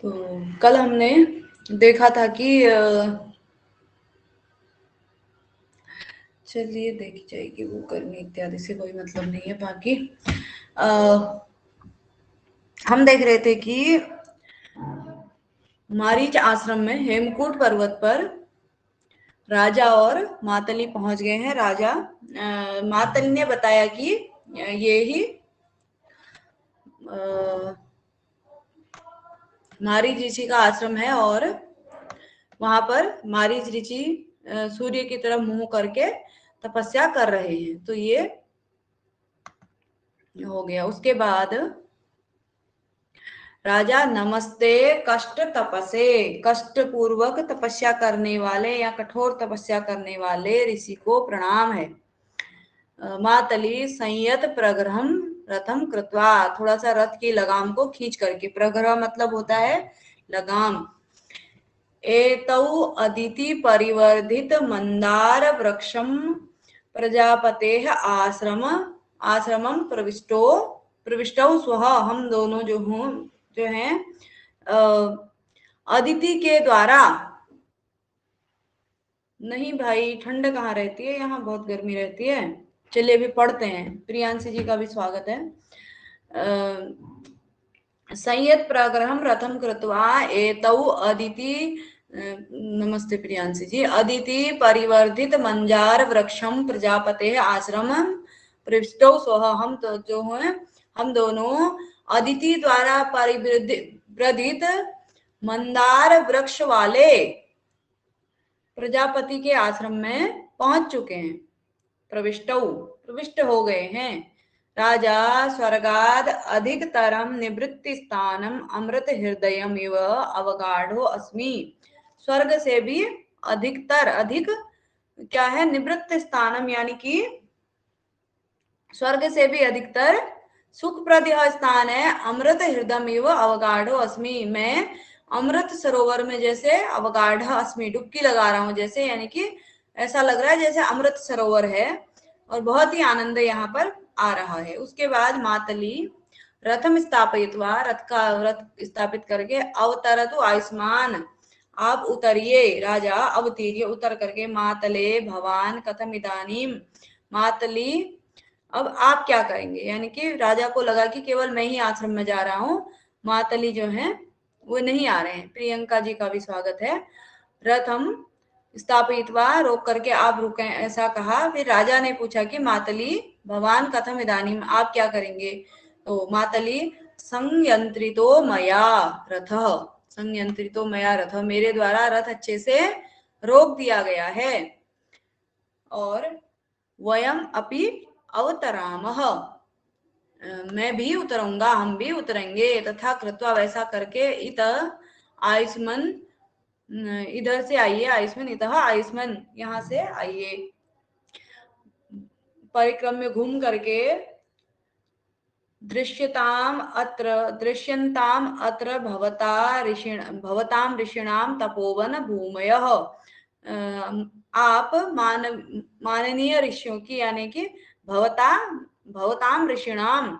तो कल हमने देखा था कि चलिए देखी जाएगी, वो कर्मी इत्यादि से कोई मतलब नहीं है। बाकी हम देख रहे थे कि मारीच आश्रम में हेमकूट पर्वत पर राजा और मातली पहुंच गए हैं। राजा मातली ने बताया कि ये ही मारीच ऋषि का आश्रम है और वहां पर मारीच ऋषि सूर्य की तरफ मुंह करके तपस्या कर रहे हैं। तो ये हो गया। उसके बाद राजा नमस्ते कष्ट तपसे, कष्ट पूर्वक तपस्या करने वाले या कठोर तपस्या करने वाले ऋषि को प्रणाम है। मातली संयत प्रग्रहम रथम कृत्वा, थोड़ा सा रथ की लगाम को खींच करके, प्रग्रह मतलब होता है लगाम। एतौ अदिति परिवर्धित मंदार वृक्षम प्रजापतेः आश्रमम प्रविष्टौ स्वः, हम दोनों जो हैं अदिति के द्वारा। नहीं भाई, ठंड कहाँ रहती है, यहाँ बहुत गर्मी रहती है। चलिए अभी पढ़ते हैं। प्रियांशी जी का भी स्वागत है। संयत प्रग्रहम रथम कृत्वा एतौ अदिति, नमस्ते प्रियांशी जी, अदिति परिवर्धित मंजार वृक्षम प्रजापते आश्रम प्रविष्टौ स्वः, हम तो जो है हम दोनों अदिति द्वारा परिवर्धित मंदार वृक्ष वाले प्रजापति के आश्रम में पहुंच चुके हैं। प्रविष्ट हो गए हैं। राजा स्वर्गाद अधिकतरम निवृत्ति स्थानम अमृत हृदयम इव अवगाढ़ो अस्मि, स्वर्ग से भी अधिक क्या है, निवृत्त स्थानम, यानी कि स्वर्ग से भी अधिकतर सुखप्रद यह स्थान है। अमृत हृदय इव अवगाढ़ो अस्मि, मैं अमृत सरोवर में जैसे अवगाढ़ अस्मि, डुबकी लगा रहा हूं जैसे, यानी कि ऐसा लग रहा है जैसे अमृत सरोवर है और बहुत ही आनंद यहाँ पर आ रहा है। उसके बाद मातली रथम स्थापित्वा, रथ स्थापित करके अवतरतु आयुष्मान, आप उतरिए राजा, अवतीरिए उतर करके। मातले भवान कथम इदानीम, मातली अब आप क्या करेंगे, यानी कि राजा को लगा कि केवल मैं ही आश्रम में जा रहा हूँ, मातली जो है वो नहीं आ रहे हैं। प्रियंका जी का भी स्वागत है। रथम स्थापित्वा, रोक करके आप रुके, ऐसा कहा। फिर राजा ने पूछा कि मातली भवान कथम इदानीम, आप क्या करेंगे। तो मातली संयंत्रितो मया रथ, संयंत्रितो मया रथ, मेरे द्वारा रथ अच्छे से रोक दिया गया है। और वयम अपि अवतरामः, मैं भी उतरूंगा, हम भी उतरेंगे। तथा कृत्वा, वैसा करके। इत आयुष्मन, इधर से आइए, आयुष्मन इतः आयुष्मन, यहाँ से आइए। परिक्रम में घूम करके दृश्यताम अत्र भवताम ऋषिणाम तपोवन भूमयः, आप माननीय ऋषियों की, यानी कि भवताम ऋषिणाम,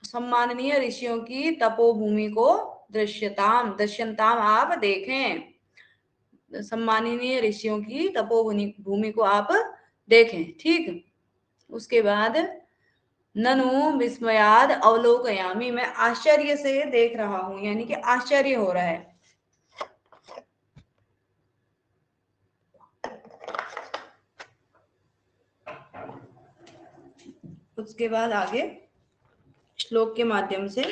सम्माननीय ऋषियों की तपोभूमि को दृश्यताम आप देखें, सम्माननीय ऋषियों की तपोभूमि को आप देखें। ठीक। उसके बाद ननु विस्मयाद अवलोकयामी, मैं आश्चर्य से देख रहा हूं, यानी कि आश्चर्य हो रहा है। उसके बाद आगे श्लोक के माध्यम से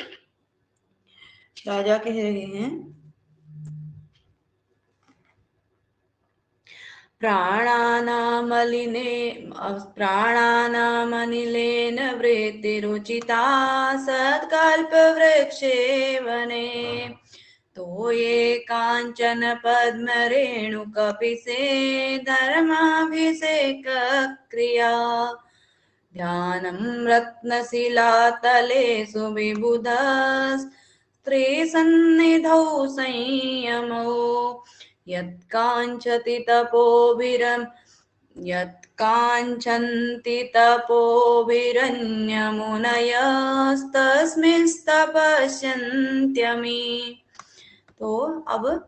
राजा कह रहे हैं, प्राणानामनिलेन वृत्तिरुचिता सत्कल्पवृक्षे वने, तो ये कांचन पद्मरेणुकपिसे धर्माभिषेक क्रिया, ध्यानं रत्नशिलातले सुविबुधस्त्रीसन्निधौ संयमो, यत्काञ्चति तपोभिरम यत् काञ्चन्ति तपोभिरन्यमुनयस्तस्मिंस्तपस्यन्त्यमि। तो अब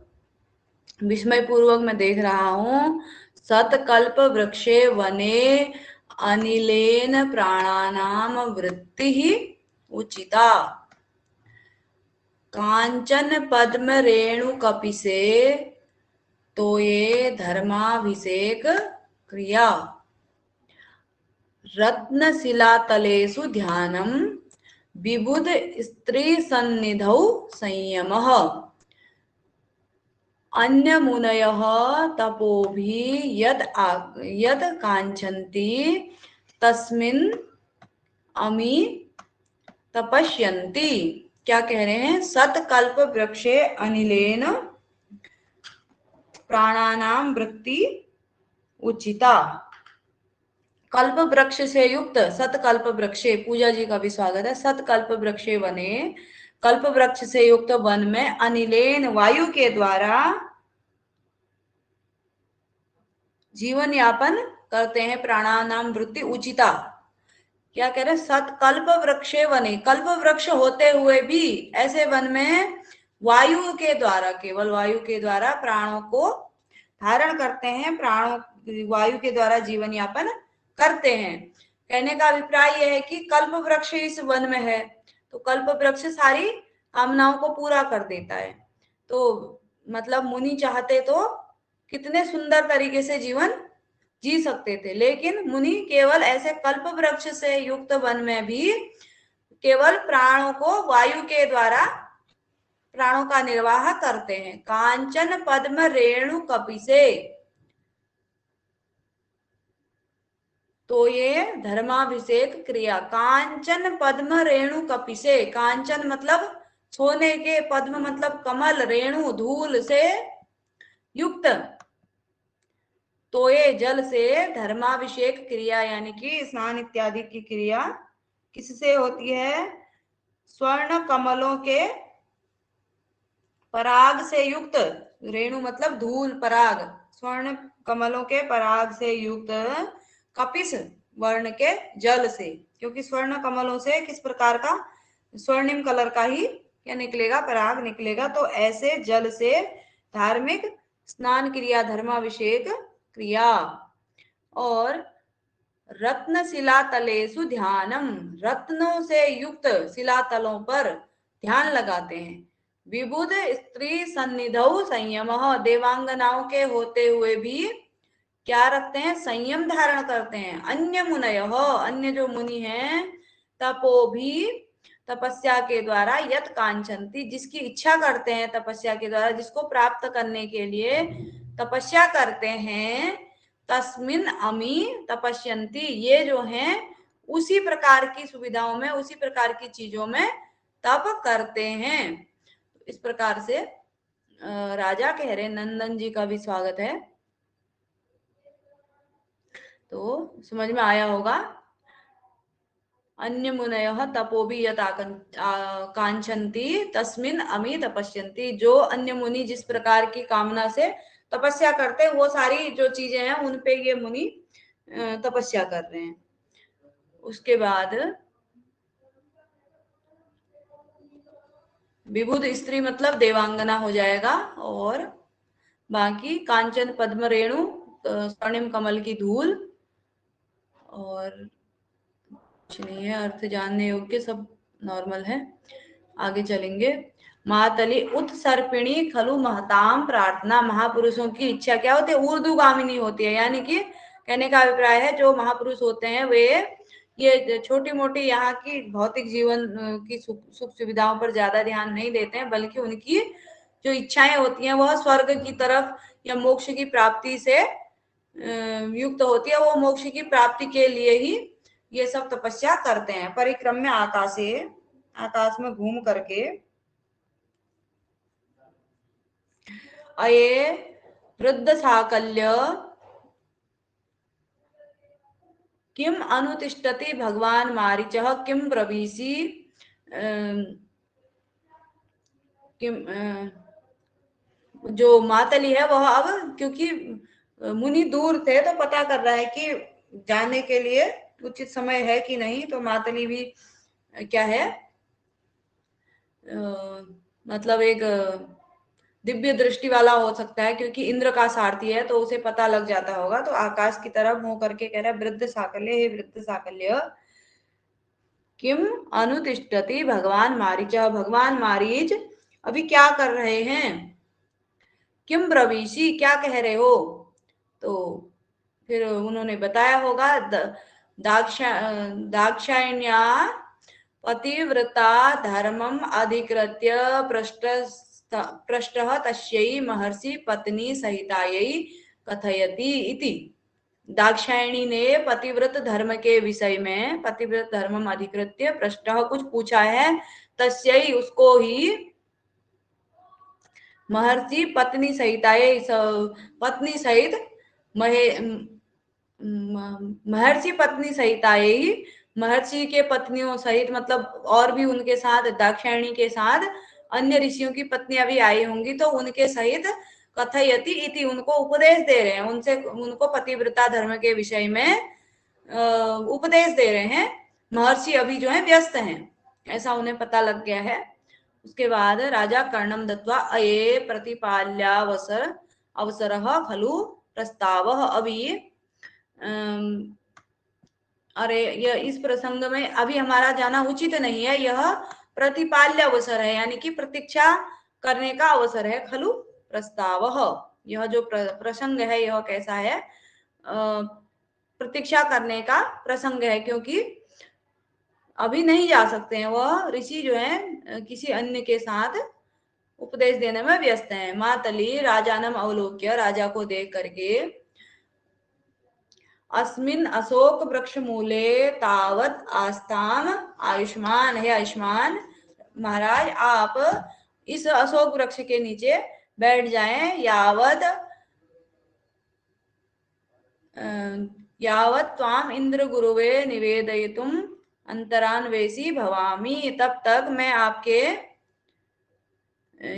विस्मय पूर्वक मैं देख रहा हूँ। सतकल्प वृक्षे वने अनिलेन प्राणानाम वृत्ति उचिता। कांचन पद्म रेणु कपिसे तो ये धर्माभिषेक क्रिया। रत्न शिलातलेषु ध्यानम विबुध स्त्री सन्निधौ संयमः। अन्य मुनयः तपोभि यद कांक्षन्ति तस्मिन् अमि तपस्यन्ति। क्या कह रहे हैं? सतकल्प वृक्षे अनिलेन प्राणानाम वृत्ति उचिता। कल्प वृक्ष से युक्त सतकल्प वृक्षे, पूजा जी का भी स्वागत है। सतकल्प वृक्षे वने, कल्प वृक्ष से युक्त वन में अनिलेन वायु के द्वारा जीवन यापन करते हैं। प्राणानाम वृत्ति उचिता। क्या कह रहे हैं? सतकल्प वृक्षे वने, कल्प वृक्ष होते हुए भी ऐसे वन में वायु के द्वारा, केवल वायु के द्वारा प्राणों को धारण करते हैं, प्राणों वायु के द्वारा जीवन यापन करते हैं। कहने का अभिप्राय यह है कि कल्प वृक्ष इस वन में है तो कल्प वृक्ष सारी कामनाओं को पूरा कर देता है। तो मतलब मुनि चाहते तो कितने सुंदर तरीके से जीवन जी सकते थे, लेकिन मुनि केवल ऐसे कल्प वृक्ष से युक्त वन में भी केवल प्राणों को वायु के द्वारा प्राणों का निर्वाह करते हैं। कांचन पद्म रेणु कपिसे तो ये धर्माभिषेक क्रिया। कांचन पद्म रेणु कपिसे, कांचन मतलब सोने के, पद्म मतलब कमल, रेणु धूल से युक्त, तो ये जल से धर्माभिषेक क्रिया यानी कि स्नान इत्यादि की क्रिया किससे होती है? स्वर्ण कमलों के पराग से युक्त, रेणु मतलब धूल, पराग, स्वर्ण कमलों के पराग से युक्त कपिस वर्ण के जल से। क्योंकि स्वर्ण कमलों से किस प्रकार का? स्वर्णिम कलर का ही क्या निकलेगा? पराग निकलेगा। तो ऐसे जल से धार्मिक स्नान क्रिया, धर्माभिषेक क्रिया। और रत्न शिलातलेषु ध्यानम, रत्नों से युक्त शिलातलों पर ध्यान लगाते हैं। विबुध स्त्री सन्निधौ संयमः, देवांगनाओं के होते हुए भी क्या रखते हैं? संयम धारण करते हैं। अन्य मुनयः, अन्य जो मुनि हैं, तपो भी तपस्या के द्वारा यत कांक्षन्ति, जिसकी इच्छा करते हैं तपस्या के द्वारा, जिसको प्राप्त करने के लिए तपस्या करते हैं, तस्मिन अमी तपस्यन्ति, ये जो हैं उसी प्रकार की सुविधाओं में, उसी प्रकार की चीजों में तप करते हैं। इस प्रकार से राजा कह रहे, नंदन जी का भी स्वागत है। तो समझ में आया होगा। अन्य मुनयः तपोभि यत कांक्षन्ति तस्मिन अमि तपस्यन्ति, जो अन्य मुनि जिस प्रकार की कामना से तपस्या करते हैं, वो सारी जो चीजें हैं उन पे ये मुनि तपस्या कर रहे हैं। उसके बाद विबुध स्त्री मतलब देवांगना हो जाएगा। और बाकी कांचन पद्म रेणु, स्वर्णिम कमल की धूल, और कुछ नहीं है अर्थ जानने योग्य, सब नॉर्मल है। आगे चलेंगे। मातली उत्सर्पिणी खलु महताम प्रार्थना, महापुरुषों की इच्छा क्या होती है? ऊर्ध्वगामिनी होती है। यानी कि कहने का अभिप्राय है जो महापुरुष होते हैं वे ये छोटी मोटी यहाँ की भौतिक जीवन की सुख सुविधाओं पर ज्यादा ध्यान नहीं देते हैं, बल्कि उनकी जो इच्छाएं होती हैं वह स्वर्ग की तरफ या मोक्ष की प्राप्ति से युक्त होती है। वो मोक्ष की प्राप्ति के लिए ही ये सब तपस्या करते हैं। परिक्रम में आकाशे, आकाश में घूम करके, अये वृद्ध साकल्य किम अनुतिष्ठति भगवान मारीचः किम ब्रवीषि, किम जो मातली है वह अब, क्योंकि मुनि दूर थे तो पता कर रहा है कि जाने के लिए उचित समय है कि नहीं। तो मातली भी क्या है, मतलब एक दिव्य दृष्टि वाला हो सकता है, क्योंकि इंद्र का सारथी है तो उसे पता लग जाता होगा। तो आकाश की तरफ मुंह करके कह रहा है, वृद्ध साकल्य, हे वृद्ध साकल्य, किम अनुतिष्ठति भगवान मारीच, भगवान मारीच अभी क्या कर रहे हैं, किम ब्रवीषि क्या कह रहे हो। तो फिर उन्होंने बताया होगा, दाक्षायण्या पतिव्रता धर्मम अधिकृत्य पृष्टः तस्यै महर्षि पत्नी सहितायै कथयति इति। दाक्षायणी ने पतिव्रत धर्म के विषय में, पतिव्रत धर्मम अधिकृत्य पृष्टः कुछ पूछा है, तस्यै उसको ही, महर्षि पत्नी सहितायै पत्नी सहित, महे महर्षि पत्नी सहितायै, महर्षि के पत्नियों सहित, मतलब और भी उनके साथ, दाक्षायणी के साथ अन्य ऋषियों की पत्नियां भी आई होंगी, तो उनके सहित कथयति इति उनको उपदेश दे रहे हैं, उनसे उनको पतिव्रता धर्म के विषय में उपदेश दे रहे हैं। महर्षि अभी जो है व्यस्त हैं, ऐसा उन्हें पता लग गया है। उसके बाद राजा कर्णम दत्वा अये प्रतिपाल्यावसर अवसरः खलु प्रस्तावः। अभी अरे यह इस प्रसंग में अभी हमारा जाना उचित नहीं है, यह प्रतिपाल्य अवसर है, यानी कि प्रतीक्षा करने का अवसर है। खलु प्रस्तावः, यह जो प्रसंग है यह कैसा है, प्रतीक्षा करने का प्रसंग है, क्योंकि अभी नहीं जा सकते हैं। वह ऋषि जो है किसी अन्य के साथ उपदेश देने में व्यस्त हैं। मातली राजानम अवलोक्य, राजा को देख करके, अस्मिन अशोक वृक्ष मूले तावत आस्ताम आयुष्मान, हे आयुष्मान महाराज आप इस अशोक वृक्ष के नीचे बैठ जाएं, यावत त्वाम इंद्र गुरुवे निवेदयितुम अंतरान्वेषी भवामी, तब तक मैं आपके,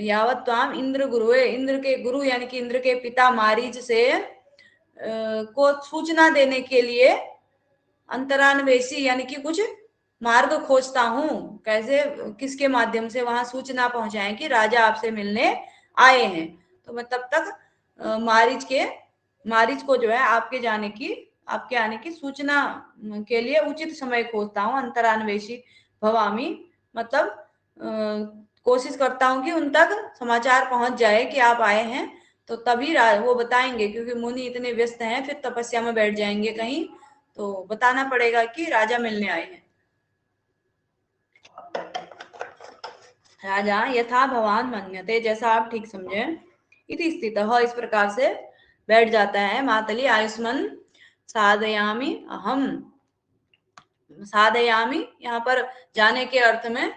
यावत त्वाम इंद्र गुरुवे, इंद्र के गुरु यानी कि इंद्र के पिता मारीच से को सूचना देने के लिए, अंतरान्वेषी यानी कि कुछ मार्ग खोजता हूं, कैसे किसके माध्यम से वहां सूचना पहुंचाए कि राजा आपसे मिलने आए हैं। तो मैं तब तक मारीच को जो है आपके आने की सूचना के लिए उचित समय खोजता हूँ। अंतरान्वेषी भवामी मतलब कोशिश करता हूँ कि उन तक समाचार पहुंच जाए कि आप आए हैं, तो तभी वो बताएंगे, क्योंकि मुनि इतने व्यस्त हैं, फिर तपस्या में बैठ जाएंगे कहीं, तो बताना पड़ेगा कि राजा मिलने आए हैं। राजा यथा भवान मन्यते, जैसा आप ठीक समझे, इति स्थितः इस प्रकार से बैठ जाता है। मातली आयुष्मान साधयामि अहम, साधयामि यहाँ पर जाने के अर्थ में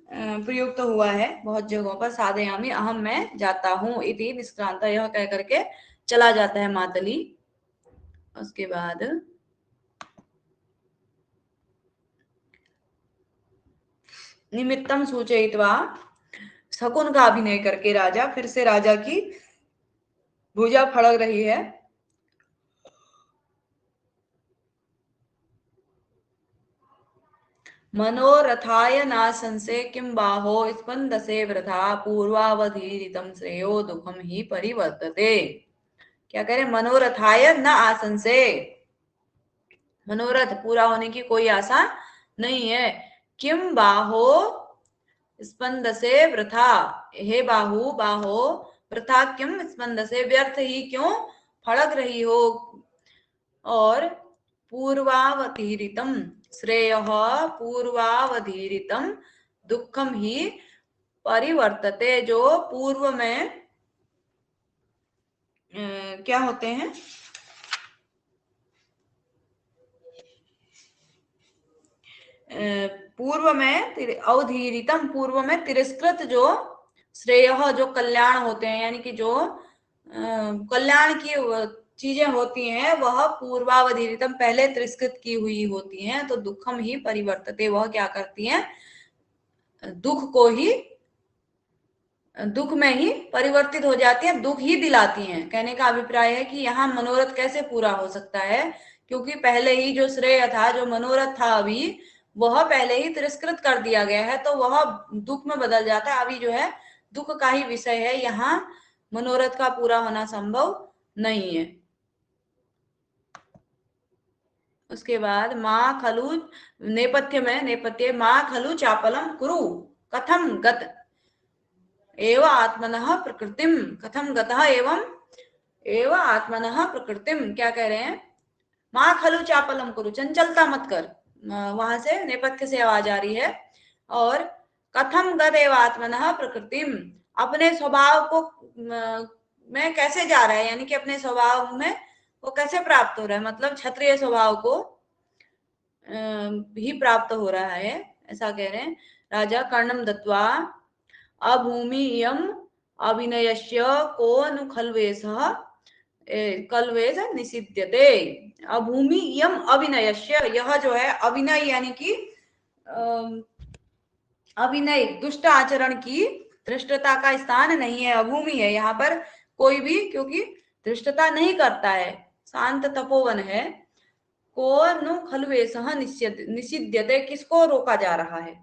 प्रयुक्त हुआ है बहुत जगहों पर। साधयामि अहम, मैं जाता हूँ, इति निष्क्रांत, यह कह करके चला जाता है मातली। उसके बाद निमित्तम सूचयित्वा, शकुन का अभिनय करके राजा, फिर से राजा की भुजा फड़क रही है। मनोरथाय नाशंसे किं बाहो स्पंदसे वृथा, पूर्वावधीरितं श्रेयो दुखम ही परिवर्तते। क्या कह रहे, मनोरथाय न आशंसे, मनोरथ पूरा होने की कोई आशा नहीं है। किम बाहो स्पंदसे वृथा, हे बाहु बाहो, वृथा किम स्पंदसे, व्यर्थ ही क्यों फड़क रही हो। और पूर्वावधीरितम श्रेयः, पूर्वावधीरितम दुखम ही परिवर्तते, जो पूर्व में क्या होते हैं, पूर्व में अवधीरितम, पूर्व में तिरस्कृत जो श्रेय, जो कल्याण होते हैं, यानी कि जो कल्याण की चीजें होती हैं, वह पूर्वावधीरितम पहले तिरस्कृत की हुई होती हैं। तो दुखम ही परिवर्तते, वह क्या करती हैं, दुख को ही दुख में ही परिवर्तित हो जाती है, दुख ही दिलाती हैं। कहने का अभिप्राय है कि यहाँ मनोरथ कैसे पूरा हो सकता है, क्योंकि पहले ही जो श्रेय था, जो मनोरथ था अभी, वह पहले ही तिरस्कृत कर दिया गया है, तो वह दुख में बदल जाता है। अभी जो है दुख का ही विषय है, यहाँ मनोरथ का पूरा होना संभव नहीं है। उसके बाद माँ खलु, नेपथ्य में, नेपथ्य माँ खलु चापलम कुरु कथम गत एव आत्मनः प्रकृतिम, कथम गतः एवं एव आत्मनः प्रकृतिम। क्या कह रहे हैं? माँ खलु चापलम कुरु, चंचलता मत कर। वहां से नेपथ्य से आवाज आ रही है। और कथम गत एव आत्मनः प्रकृतिम, अपने स्वभाव को में कैसे जा रहा है, यानी कि अपने स्वभाव में वो कैसे प्राप्त हो रहा है, मतलब क्षत्रिय स्वभाव को भी प्राप्त हो रहा है, ऐसा कह रहे हैं। राजा कर्णम दत्वा अभूमियम अभिनयस्य को नु खल्वेशः कल्वेश निषिध्यते। अभूमि यम अभिनयस्य, यह जो है अभिनय यानी कि अभिनय दुष्ट आचरण की धृष्टता का स्थान नहीं है, अभूमि है यहाँ पर कोई भी, क्योंकि धृष्टता नहीं करता है, शांत तपोवन है। को नु खल्वेशः निषिध्यते, किसको रोका जा रहा है?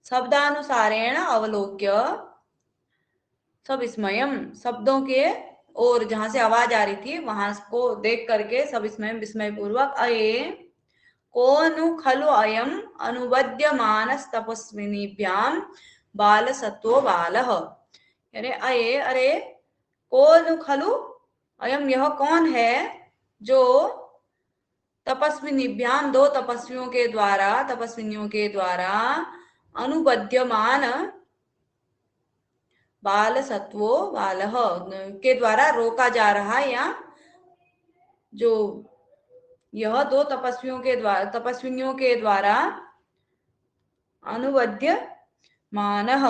शब्दानुसारेण अवलोक्य, सब स्मयम, शब्दों के और जहां से आवाज आ रही थी वहां को देख करके सब स्मयम विस्मय पूर्वक, अये को नु खलु अयम अनुबध्यमानस तपस्विनीभ्याम बाल सत्व बालः। अरे अये, अरे को नु खलु अयम, यह कौन है जो तपस्विनीभ्याम, दो तपस्वियों के द्वारा, तपस्विनियों के द्वारा अनुबध्यमान बाल सत्वो बालः के द्वारा रोका जा रहा है, या जो यह दो तपस्वियों के द्वारा, तपस्विनियों के द्वारा अनुबद्ध मानः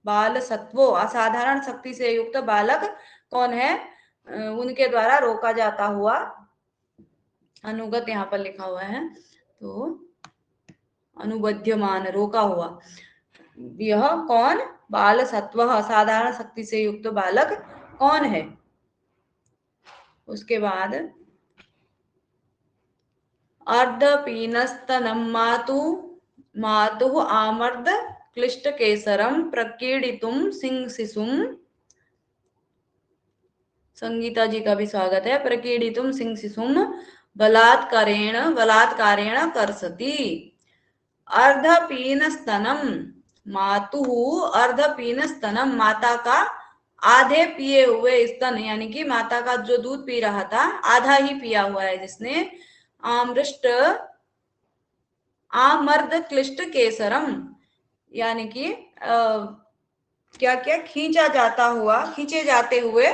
बाल सत्वो, असाधारण शक्ति से युक्त बालक कौन है? उनके द्वारा रोका जाता हुआ, अनुगत यहाँ पर लिखा हुआ है, तो अनुबध्यमान, रोका हुआ, यह कौन? बाल सत्व, असाधारण शक्ति से युक्त बालक कौन है? उसके बाद अर्धपीनस्तनम मातु मातु आमर्द क्लिष्ट केसरम प्रकीडितुम सिंह शिशुम, संगीता जी का भी स्वागत है। प्रकीडितुम सिंह शिशुम बलात्कारेण बलात्कारेण करसति। अर्धपीन स्तनम मातु, अर्धपीन स्तनम, माता का आधे पिए हुए स्तन, यानी कि माता का जो दूध पी रहा था आधा ही पिया हुआ है जिसने। आमृष्ट आमर्द क्लिष्ट केसरम, यानी कि क्या क्या खींचा जाता हुआ, खींचे जाते हुए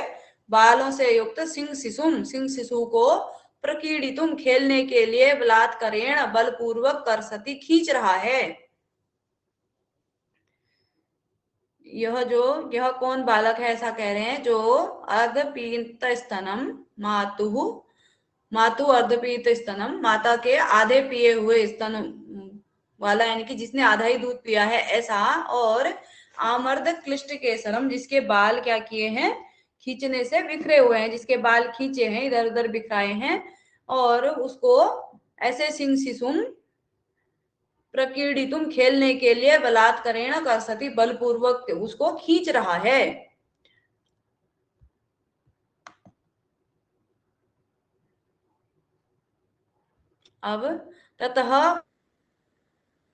बालों से युक्त सिंह शिशुम, सिंह शिशु को प्रकीडितुम, खेलने के लिए, बलात्कारेण, बलपूर्वक, करसति, खींच रहा है। यह कौन बालक है? ऐसा कह रहे हैं जो अर्धपीत स्तनम मातु, मातु अर्धपीत स्तनम, माता के आधे पिए हुए स्तन वाला, यानी कि जिसने आधा ही दूध पिया है ऐसा। और आमर्द क्लिष्ट केसरम, जिसके बाल क्या किए हैं? खींचने से बिखरे हुए हैं, जिसके बाल खींचे हैं, इधर उधर बिखराए हैं, और उसको ऐसे सिंह शिशुम प्रकीडितुम, खेलने के लिए, बलात्कारेण करसति, बलपूर्वक उसको खींच रहा है। अब ततः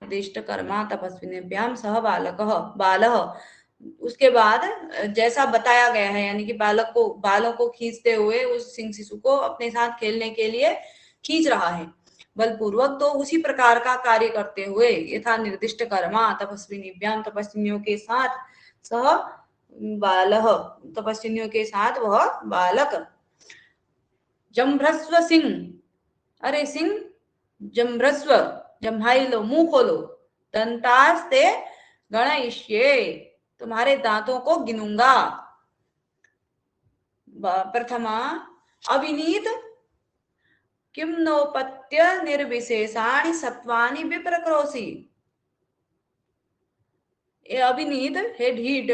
निर्दिष्ट कर्मा तपस्विनीभ्याम सह बालकः बालः, उसके बाद जैसा बताया गया है, यानी कि बालक को, बालों को खींचते हुए उस सिंह शिशु को अपने साथ खेलने के लिए खींच रहा है बलपूर्वक, तो उसी प्रकार का कार्य करते हुए यथा निर्दिष्ट कर्मा तपस्विनीभ्याम, तपस्विनियों के साथ, सह बालः, तपस्विनियों के साथ वह बालक। जम्भ्रस्व सिंह, अरे सिंह जम्भ्रस्व, जम्भाई लो, मुंह खोलो, दंतास्ते गणयिष्ये, तुम्हारे दांतों को गिनूंगा। प्रथमा अविनीत किम नोपत्य निर्विशेषाणि सत्वानि विप्रक्रोशी, अभिनीत हे ढीठ,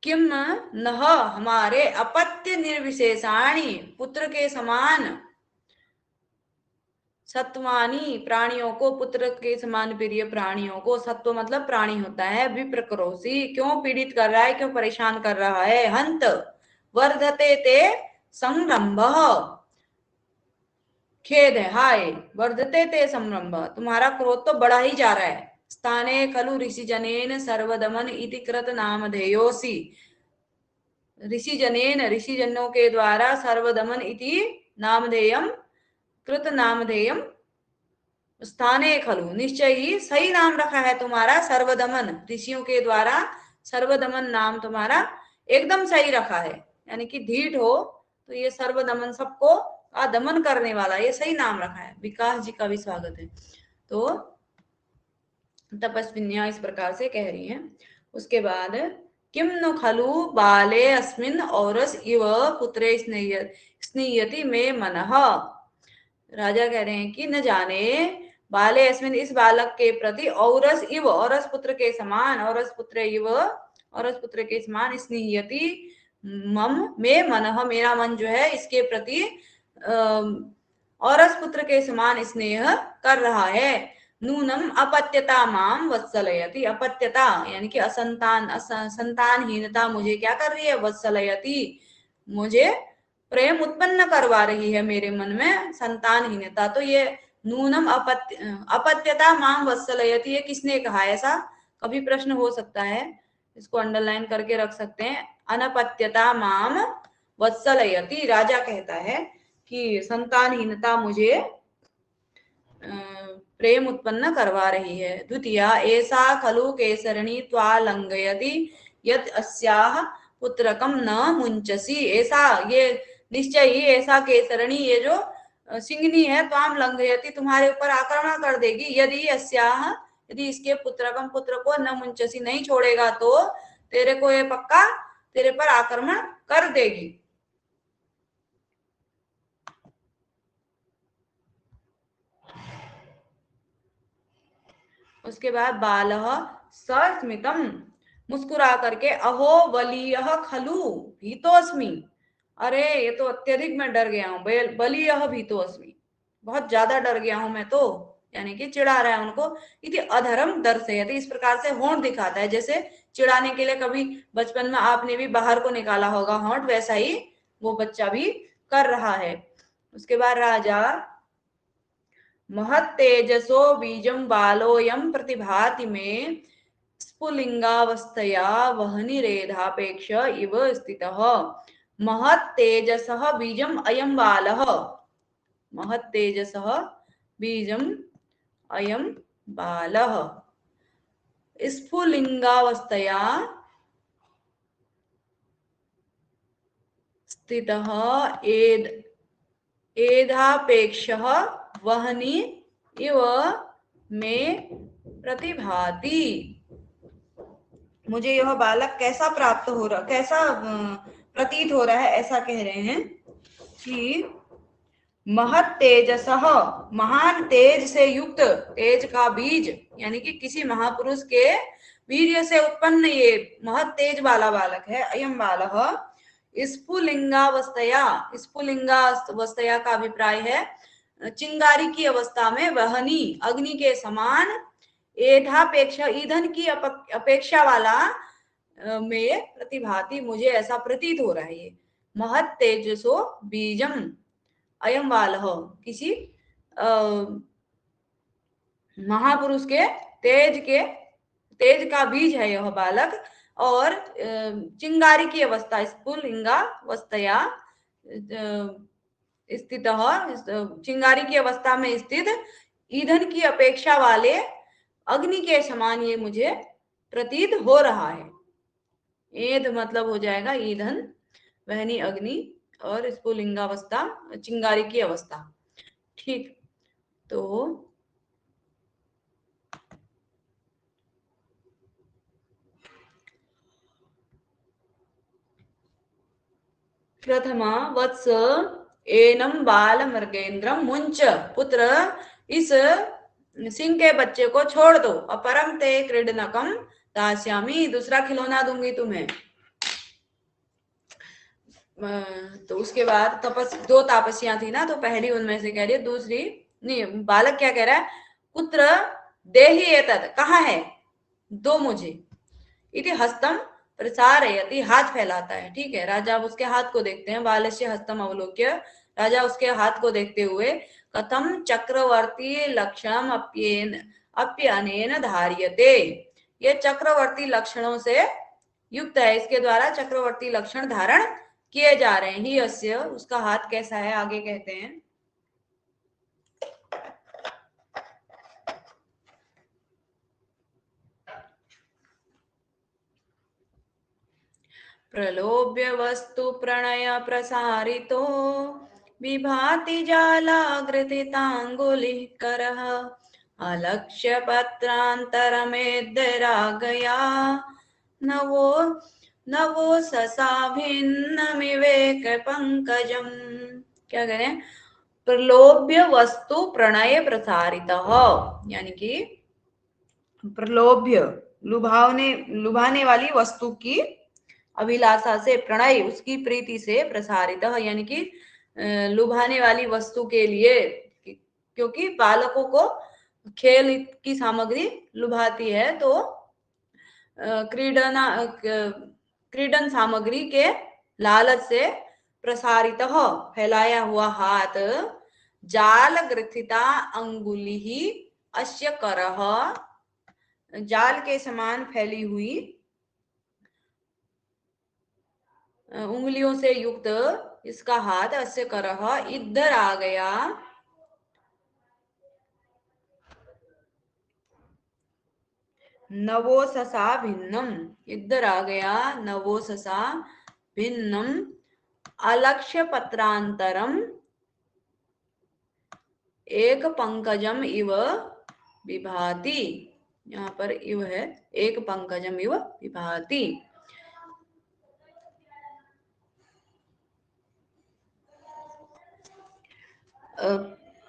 किम नह हमारे अपत्य निर्विशेषाणी पुत्र के समान सत्वानी प्राणियों को, पुत्र के समान प्रिय प्राणियों को, सत्व मतलब प्राणी होता है, विप्रकरोसी क्यों पीड़ित कर रहा है, क्यों परेशान कर रहा है, हंत वर्धते ते संरंभ, खेद है, हाय, वर्धते ते संरंभ, तुम्हारा क्रोध तो बढ़ा ही जा रहा है, स्थाने खलु ऋषि जनेन सर्वदमन इति कृत नामधेयोसी, ऋषि जनेन ऋषि जनों के द्वारा सर्वदमन इति नामधेयम कृत नामधेयम, स्थाने खलु निश्चय ही सही नाम रखा है तुम्हारा, सर्वदमन ऋषियों के द्वारा सर्वदमन नाम तुम्हारा एकदम सही रखा है, यानी कि धीठ हो तो ये सर्वदमन, सबको का दमन करने वाला, ये सही नाम रखा है। विकास जी का भी स्वागत है। तो तपस्विन्या इस प्रकार से कह रही है। उसके बाद किम नु खलु बाले अस्मिन औरस इव पुत्रे स्नीयति में मनः, राजा कह रहे हैं कि न जाने बाले अस्मिन इस बालक के प्रति औरस इव, औरस पुत्र के समान, औरस पुत्र इव, औरस पुत्र के समान स्नीयति मम में मनः, मेरा मन जो है इसके प्रति औरस पुत्र के समान स्नेह कर रहा है। नूनम अपत्यता माम वत्सलयति, अपत्यता यानी कि संतानहीनता मुझे क्या कर रही है, वत्सलयति मुझे प्रेम उत्पन्न करवा रही है मेरे मन में, संतानहीनता। तो ये नूनम अपत्यता माम वत्सलयति, ये किसने कहा, ऐसा कभी प्रश्न हो सकता है, इसको अंडरलाइन करके रख सकते हैं। अनपत्यता माम वत्सलयति, राजा कहता है कि संतानहीनता मुझे प्रेम उत्पन्न करवा रही है। द्वितीया ऐसा खलु केसरणी त्वालंघयति यत् अस्याः पुत्रकम न मुंचसी, ऐसा ये निश्चय ही ऐसा केसरणी, ये जो सिंगनी है, त्वाम लंघयति तुम्हारे ऊपर आक्रमण कर देगी, यदि अस्याः यदि इसके पुत्रकम पुत्र को न मुंचसी नहीं छोड़ेगा तो तेरे को ये पक्का तेरे पर आक्रमण कर देगी। उसके बाद बालः सस्मितम, मुस्कुरा करके, अहो बलीयः खलु भीतोस्मि, अरे ये तो अत्यधिक मैं डर गया हूँ, बलीयः भीतोस्मि, बहुत ज्यादा डर गया हूं मैं तो, यानी कि चिढ़ा रहा है उनको। इति अधर्म दर्शयति, इस प्रकार से होंठ दिखाता है, जैसे चिढ़ाने के लिए कभी बचपन में आपने भी बाहर को निकाला होगा होंठ, वैसा ही वो बच्चा भी कर रहा है। उसके बाद राजा महत्तेजसो बीजं बालोऽयं प्रतिभाति मे स्फुलिंगावस्थया वह्निरेधापेक्ष इव स्थितः, महत्तेजसः बीजम् अयं बालः, महत्तेजसः बीजम् अयं बालः स्फुलिंगावस्थया स्थितः एधापेक्षः वह्नि इव में प्रतिभाति, मुझे यह बालक कैसा प्राप्त हो रहा, कैसा प्रतीत हो रहा है, ऐसा कह रहे हैं कि महत तेजसः, महान तेज से युक्त, तेज का बीज यानी कि किसी महापुरुष के वीर्य से उत्पन्न ये महत तेज वाला बालक है। अयम बालः स्फुलिंगावस्थया, स्फुलिंगावस्थया का अभिप्राय है चिंगारी की अवस्था में, वहनी अग्नि के समान, एधापेक्षा ईंधन की अपेक्षा वाला में प्रतिभाति, मुझे ऐसा प्रतीत हो रहा है। ये महत तेजसो बीजम अयम बालः, किसी महापुरुष के तेज का बीज है यह बालक, और चिंगारी की अवस्था, स्फुलिंगावस्थया स्थित, चिंगारी की अवस्था में स्थित, ईंधन की अपेक्षा वाले अग्नि के समान ये मुझे प्रतीत हो रहा है। एध मतलब हो जाएगा ईंधन, वहनी अग्नि, और स्फुलिंगावस्था चिंगारी की अवस्था। ठीक, तो प्रथमा वत्स एनम बाल मृगेंद्रम मुंच, पुत्र इस सिंह के बच्चे को छोड़ दो। अपरम ते क्रीडनकम दास्यामी, दूसरा खिलौना दूंगी तुम्हें। तो उसके बाद दो तापसियां थी ना, तो पहली उनमें से कह रही है, दूसरी नहीं। बालक क्या कह रहा है, पुत्र देहि एतत्, कहाँ है, दो मुझे। इति हस्तम प्रसारयति, हाथ फैलाता है। ठीक है, राजा उसके हाथ को देखते हैं। बालस्य हस्तम अवलोक्य, राजा उसके हाथ को देखते हुए, कथम चक्रवर्ती लक्षणम अप्यनेन धार्यते, ये चक्रवर्ती लक्षणों से युक्त है, इसके द्वारा चक्रवर्ती लक्षण धारण किए जा रहे हैं। ही अस्य, उसका हाथ कैसा है, आगे कहते हैं। प्रलोभ्य वस्तु प्रणय प्रसारितो विभाति जालाग्रथितांगुलिः करः अलक्ष्य पत्रांतरमेद्यरागया नवो नवो ससाभिन्नमिवेक पंकजम। क्या करें, प्रलोभ्य वस्तु प्रणय प्रसारितः, यानी कि प्रलोभ्य लुभाने वाली वस्तु की अभिलाषा से, प्रणय उसकी प्रीति से, प्रसारित यानी कि लुभाने वाली वस्तु के लिए, क्योंकि बालकों को खेल की सामग्री लुभाती है, तो क्रीडन सामग्री के लालच से प्रसारित फैलाया हुआ हाथ, जाल ग्रथिता अंगुली ही अस्य करह, जाल के समान फैली हुई उंगलियों से युक्त इसका हाथ, अस्य करह इधर आ गया, नवो ससा भिन्नम, इधर आ गया, नवो ससा भिन्नम अलक्ष्य पत्रांतरम एक पंकजम इव विभाति, यहाँ पर इव है, एक पंकजम इव विभाति।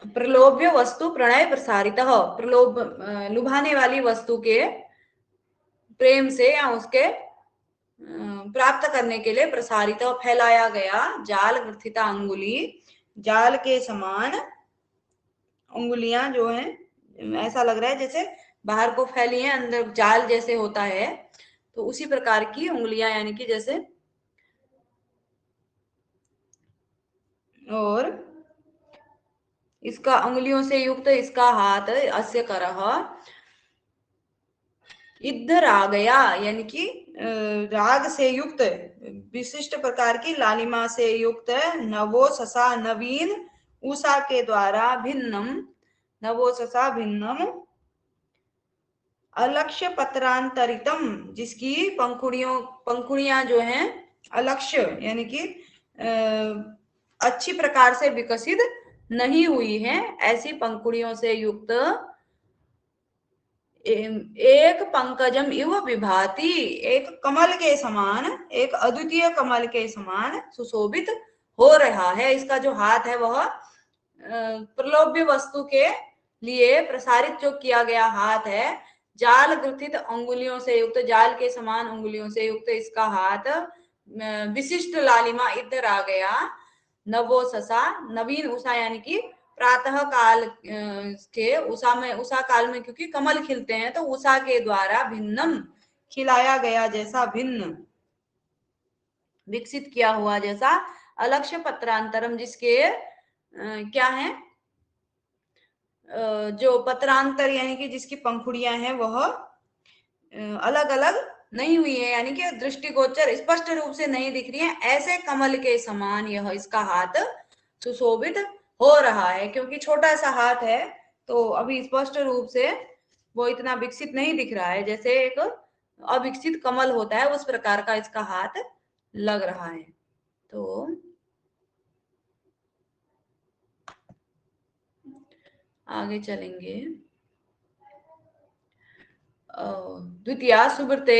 प्रलोभ्य वस्तु प्रणय प्रसारित, प्रलोभ लुभाने वाली वस्तु के प्रेम से या उसके प्राप्त करने के लिए प्रसारित फैलाया गया, जाल ग्रथिता अंगुली, जाल के समान उंगलियां जो हैं, ऐसा लग रहा है जैसे बाहर को फैली हैं, अंदर जाल जैसे होता है, तो उसी प्रकार की उंगलियां, यानी कि जैसे, और इसका उंगलियों से युक्त इसका हाथ, अस्य करह इधर आ गया, यानी कि राग से युक्त, विशिष्ट प्रकार की लालिमा से युक्त, नवो ससा नवीन उषा के द्वारा, भिन्नम नवो ससा भिन्नम अलक्ष्य पत्रांतरितम, जिसकी पंखुड़ियां जो हैं अलक्ष्य, यानी कि अच्छी प्रकार से विकसित नहीं हुई हैं, ऐसी पंखुड़ियों से युक्त एक पंकजम इव विभाति, एक कमल के समान, एक अद्वितीय कमल के समान सुशोभित हो रहा है। इसका जो हाथ है वह प्रलोभ्य वस्तु के लिए प्रसारित जो किया गया हाथ है, जाल ग्रथित अंगुलियों से युक्त, जाल के समान उंगलियों से युक्त इसका हाथ, विशिष्ट लालिमा इधर आ गया, नवो ससा नवीन उषा, यानी कि प्रातः काल के उषा काल में क्योंकि कमल खिलते हैं, तो उषा के द्वारा भिन्नम खिलाया गया जैसा, भिन्न विकसित किया हुआ जैसा, अलक्ष्य पत्रांतरम, जिसके क्या है, जो पत्रांतर यानी कि जिसकी पंखुड़ियां हैं वह अलग अलग नहीं हुई है, यानी कि दृष्टिगोचर स्पष्ट रूप से नहीं दिख रही है, ऐसे कमल के समान यह इसका हाथ सुशोभित हो रहा है। क्योंकि छोटा सा हाथ है तो अभी स्पष्ट रूप से वो इतना विकसित नहीं दिख रहा है, जैसे एक अविकसित कमल होता है उस प्रकार का इसका हाथ लग रहा है। तो आगे चलेंगे। द्वितीया सुब्रते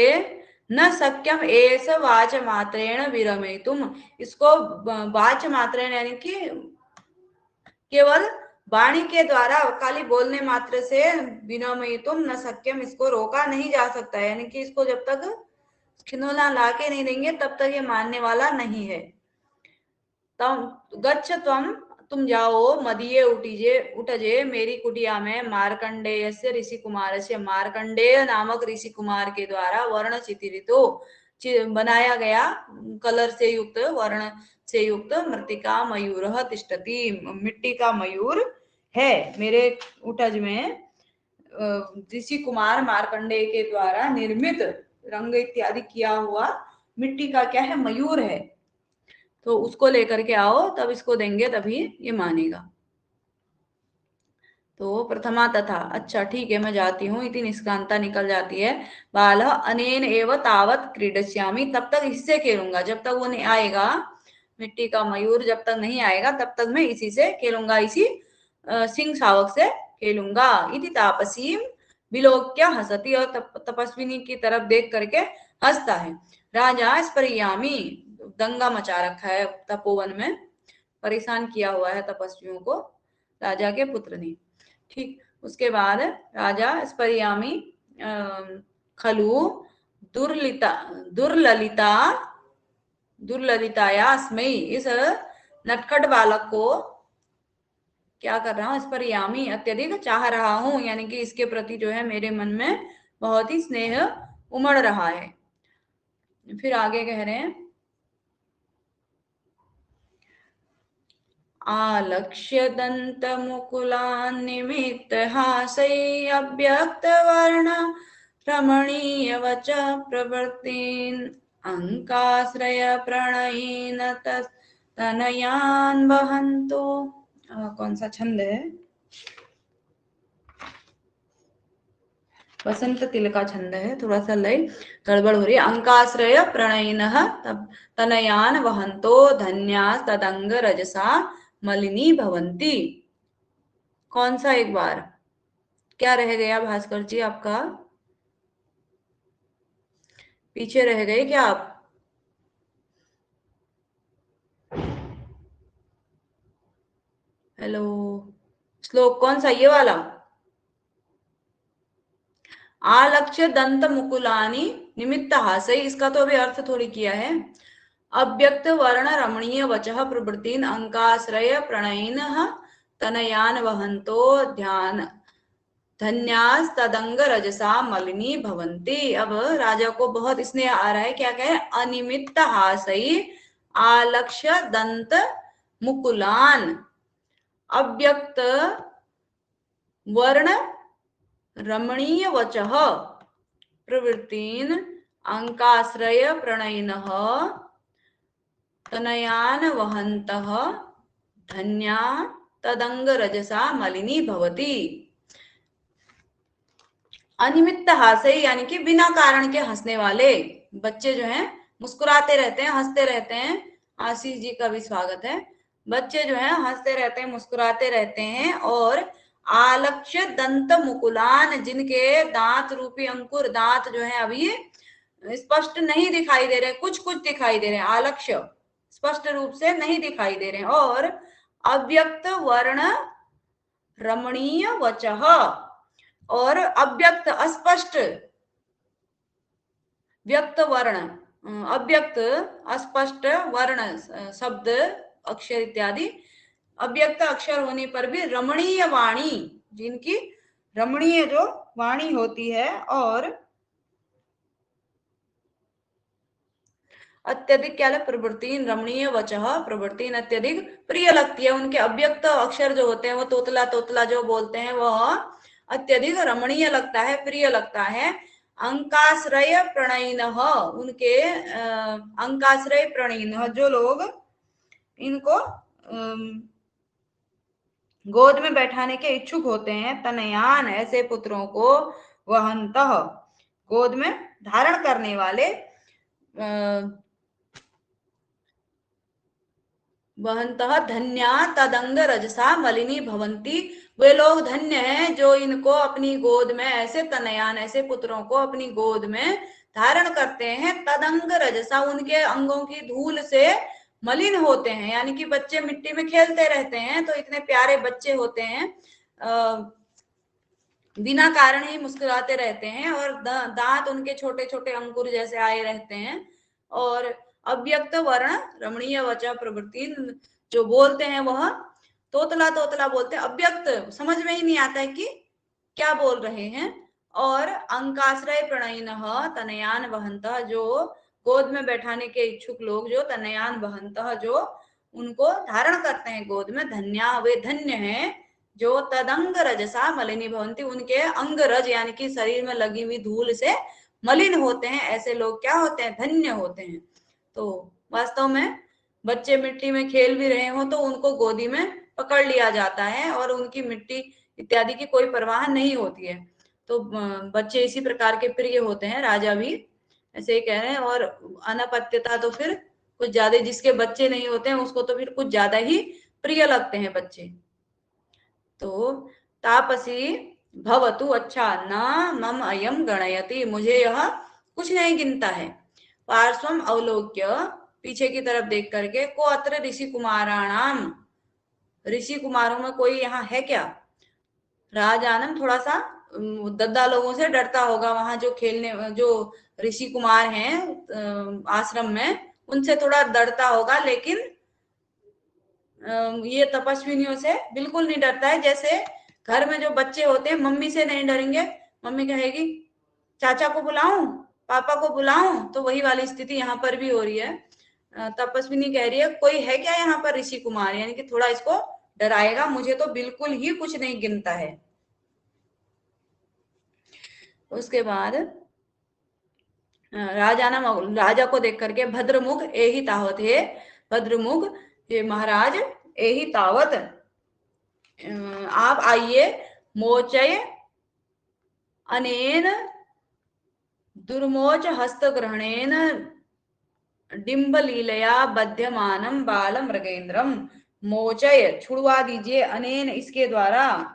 न सक्यम एस वाच मात्रेण विरमे, तुम इसको वाच मात्रेण यानी कि केवल वाणी के द्वारा खाली बोलने मात्र से विनमयितुम न सक्यम, इसको रोका नहीं जा सकता है, यानी कि इसको जब तक खिलौना ला के नहीं देंगे तब तक ये मानने वाला नहीं है। तम गच्छ त्वम, तुम जाओ, मदीये उठजे मेरी कुटिया में, मार्कंडेय से ऋषि कुमार से, मार्कंडेय नामक ऋषि कुमार के द्वारा वर्ण चित्रितो बनाया गया कलर से युक्त, वर्ण से युक्त मृतिका मयूर तिष्ठति, मिट्टी का मयूर है मेरे उठज में। ऋषि कुमार मार्कंडेय के द्वारा निर्मित रंग इत्यादि किया हुआ मिट्टी का क्या है, मयूर है, तो उसको लेकर के आओ, तब इसको देंगे तभी ये मानेगा। तो प्रथमा तथा, अच्छा ठीक है मैं जाती हूँ, इतनी निष्क्रांता निकल जाती है। बाल अनेन एव तावत क्रीडश्यामी, तब तक इससे खेलूंगा, जब तक वो नहीं आएगा, मिट्टी का मयूर जब तक नहीं आएगा तब तक मैं इसी से खेलूंगा, इसी सिंह शावक से खेलूंगा। इति तापसीम विलोक्य हसती, और तपस्विनी की तरफ देख करके हंसता है। राजा स्परियामी, दंगा मचा रखा है तपोवन में, परेशान किया हुआ है तपस्वियों को राजा के पुत्र ने। ठीक, उसके बाद राजा स्परियामी खलु दुर्लिता दुर्ललिता दुर्ललिताया अस्मै, इस नटखट बालक को क्या कर रहा हूँ, स्परियामी अत्यधिक चाह रहा हूं, यानी कि इसके प्रति जो है मेरे मन में बहुत ही स्नेह उमड़ रहा है। फिर आगे कह रहे हैं, आलक्ष्य दंत मुकुलान निमित्त हासै अव्यक्त वर्ण रमणीय वच प्रवर्तीन अंकाश्रय प्रणयीन तनयान वहंतो। कौन सा छंद है, वसंत तिल का छंद है, थोड़ा सा लय गड़बड़ हो रही है। अंकाश्रय प्रणयिनः तनयान वहंतो धन्यास तदंग रजसा मलिनी भवंती। कौन सा, एक बार क्या रह गया भास्कर जी आपका, पीछे रह गए क्या आप? हेलो, श्लोक कौन सा, ये वाला? आलक्ष्य दंत मुकुलानी निमित्त हासै, इसका तो अभी अर्थ थोड़ी किया है। अव्यक्त वर्ण रमणीय वचः प्रवृत्तिन अंकाश्रय प्रणयिन तनयान वहंतो ध्यान धन्यास तदंग रजसा मलिनी भवंती। अब राजा को बहुत स्नेह आ रहा है, क्या कहे, अनिमित्त हासई आलक्ष्य दंत मुकुलान, अव्यक्त वर्ण रमणीय वचः प्रवृत्तिन अंकाश्रय प्रणयिनः तनयान वहंतः धन्या तदंग रजसा मलिनी भवती। अनिमित्त हास्य, यानी कि बिना कारण के हंसने वाले बच्चे जो हैं, मुस्कुराते रहते हैं, हंसते रहते हैं। आशीष जी का भी स्वागत है। बच्चे जो हैं हंसते रहते हैं, मुस्कुराते रहते हैं, और आलक्ष्य दंत मुकुलान, जिनके दांत रूपी अंकुर, दांत जो है अभी स्पष्ट नहीं दिखाई दे रहे, कुछ कुछ दिखाई दे रहे हैं, आलक्ष्य स्पष्ट रूप से नहीं दिखाई दे रहे हैं, और अव्यक्त वर्ण रमणीय वचः, और अव्यक्त अस्पष्ट व्यक्त वर्ण, अव्यक्त अस्पष्ट वर्ण शब्द अक्षर इत्यादि अव्यक्त अक्षर होने पर भी रमणीय वाणी, जिनकी रमणीय जो वाणी होती है, और अत्यधिक क्या प्रवृत्ति रमणीय वचः प्रवृत्ति अत्यधिक प्रिय लगती है, उनके अव्यक्त अक्षर जो होते हैं वो तोतला तोतला जो बोलते हैं वह अत्यधिक रमणीय लगता है, प्रिय लगता है। अंकाश्रय प्रणयिन, उनके अंकाश्रय प्रणयिन, जो लोग इनको गोद में बैठाने के इच्छुक होते हैं, तनयान, ऐसे पुत्रों को, वहंतः, गोद में धारण करने वाले, वहंतः धन्या तदंग रजसा मलिनी भवंती, वे लोग धन्य हैं जो इनको अपनी गोद में, ऐसे तनयान, ऐसे पुत्रों को अपनी गोद में धारण करते हैं, तदंग रजसा, उनके अंगों की धूल से मलिन होते हैं, यानी कि बच्चे मिट्टी में खेलते रहते हैं तो इतने प्यारे बच्चे होते हैं, बिना कारण ही मुस्कुराते रहते हैं और दांत उनके छोटे छोटे अंकुर जैसे आए रहते हैं। और अव्यक्त वर्ण रमणीय वचा प्रवृत्ति, जो बोलते हैं वह तोतला तोतला बोलते हैं, अव्यक्त समझ में ही नहीं आता है कि क्या बोल रहे हैं। और अंकाश्रय प्रणयिन तनयान वहंत, जो गोद में बैठाने के इच्छुक लोग, जो तनयान वहंत, जो उनको धारण करते हैं गोद में, धन्या वे धन्य हैं, जो तदंग रजसा मलिनी भवंती, उनके अंग रज यानी कि शरीर में लगी हुई धूल से मलिन होते हैं, ऐसे लोग क्या होते हैं, धन्य होते हैं। तो वास्तव में बच्चे मिट्टी में खेल भी रहे हो तो उनको गोदी में पकड़ लिया जाता है और उनकी मिट्टी इत्यादि की कोई परवाह नहीं होती है। तो बच्चे इसी प्रकार के प्रिय होते हैं, राजा भी ऐसे ही कह रहे हैं। और अनपत्यता तो फिर कुछ ज्यादा, जिसके बच्चे नहीं होते हैं उसको तो फिर कुछ ज्यादा ही प्रिय लगते हैं बच्चे। तो तापसी भवतु, अच्छा न मम अयम गणयति, मुझे यह कुछ नहीं गिनता है। पार्श्वम अवलोक्य, पीछे की तरफ देख करके, को अत्र ऋषि कुमाराणाम, ऋषि कुमारों में कोई यहाँ है क्या। राजानम, थोड़ा सा दद्दा लोगों से डरता होगा, वहां जो खेलने जो ऋषि कुमार हैं आश्रम में, उनसे थोड़ा डरता होगा, लेकिन ये तपस्विनियों से बिल्कुल नहीं डरता है। जैसे घर में जो बच्चे होते हैं मम्मी से नहीं डरेंगे, मम्मी कहेगी चाचा को बुलाऊं, पापा को बुलाऊं, तो वही वाली स्थिति यहाँ पर भी हो रही है। तपस्विनी कह रही है कोई है क्या यहाँ पर ऋषि कुमार, यानी कि थोड़ा इसको डराएगा, मुझे तो बिल्कुल ही कुछ नहीं गिनता है। उसके बाद राजा को देख करके, भद्रमुख एहि तावत, है भद्रमुख ये महाराज, एहि तावत आप आइए, मोचय अनेन दुर्मोच हस्तग्रहणेन डिम्बलीलया बध्यमानम बाल मृगेंद्रम, मोचय छुड़वा दीजिए, अनेन इसके द्वारा,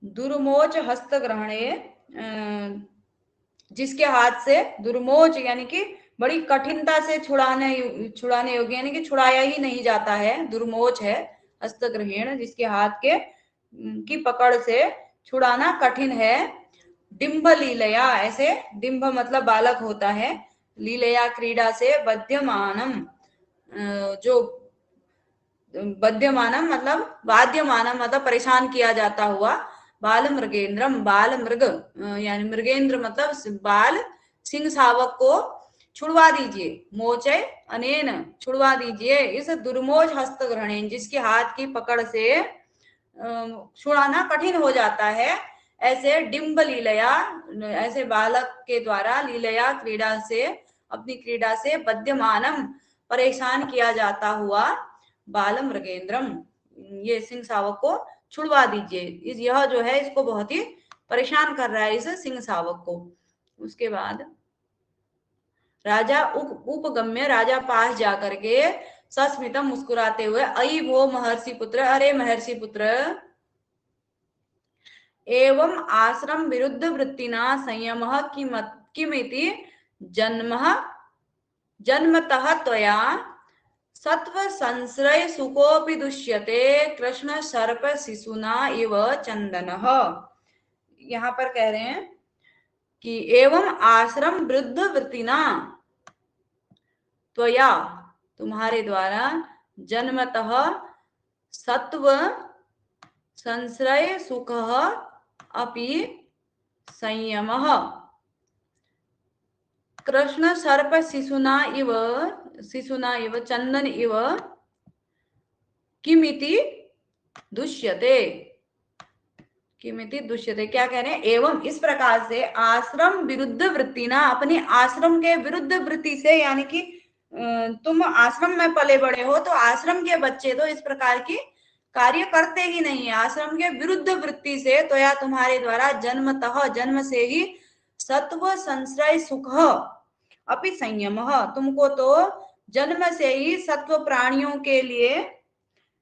दुर्मोच हस्तग्रहणे जिसके हाथ से, दुर्मोच यानी कि बड़ी कठिनता से छुड़ाने योग्य, यानी कि छुड़ाया ही नहीं जाता है, दुर्मोच है। हस्तग्रहण जिसके हाथ के की पकड़ से छुड़ाना कठिन है। डिम्ब लीलया, ऐसे डिम्ब मतलब बालक होता है, लीलया क्रीड़ा से, बध्यमानम जो बध्यमानम मतलब वाद्यमानम मतलब परेशान किया जाता हुआ, बाल मृगेंद्रम, बाल मृग यानी मृगेंद्र मतलब बाल सिंह शावक को छुड़वा दीजिए, मोचय अनेन छुड़वा दीजिए, इस दुर्मोच हस्तग्रहण जिसके हाथ की पकड़ से छुड़ाना कठिन हो जाता है, ऐसे डिम्ब लीलया, ऐसे बालक के द्वारा, लीलया क्रीड़ा से, अपनी क्रीड़ा से, बध्यमानम परेशान किया जाता हुआ, बाल मृगेंद्रम ये सिंह शावक को छुड़वा दीजिए। यह जो है इसको बहुत ही परेशान कर रहा है, इस सिंह शावक को। उसके बाद राजा उपगम्य, राजा पास जाकर के, सस्मितम मुस्कुराते हुए, अयि वो महर्षि पुत्र, अरे महर्षि पुत्र, एवं आश्रम विरुद्ध वृत्तिना संयम किमिति जन्मतः त्वया सत्व संश्रय सुकोपि दुष्यते कृष्ण सर्प शिशुना इव चंदनः। यहाँ पर कह रहे हैं कि एवं आश्रम वृद्ध वृत्तिना त्वया तुम्हारे द्वारा, जन्मतः सत्व संश्रय सुख अपि संयमः कृष्ण सर्प शिशुना इव चंदन इव किमिति दुष्यते, किमिति दुष्यते क्या कह रहे हैं, एवं इस प्रकार से आश्रम विरुद्ध वृत्ति ना, अपने आश्रम के विरुद्ध वृत्ति से, यानी कि तुम आश्रम में पले बड़े हो तो आश्रम के बच्चे तो इस प्रकार की कार्य करते ही नहीं है, आश्रम के विरुद्ध वृत्ति से, तो या तुम्हारे द्वारा जन्मतः जन्म से ही सत्व संश्रय सुख अपि संयम, तुमको तो जन्म से ही सत्व प्राणियों के लिए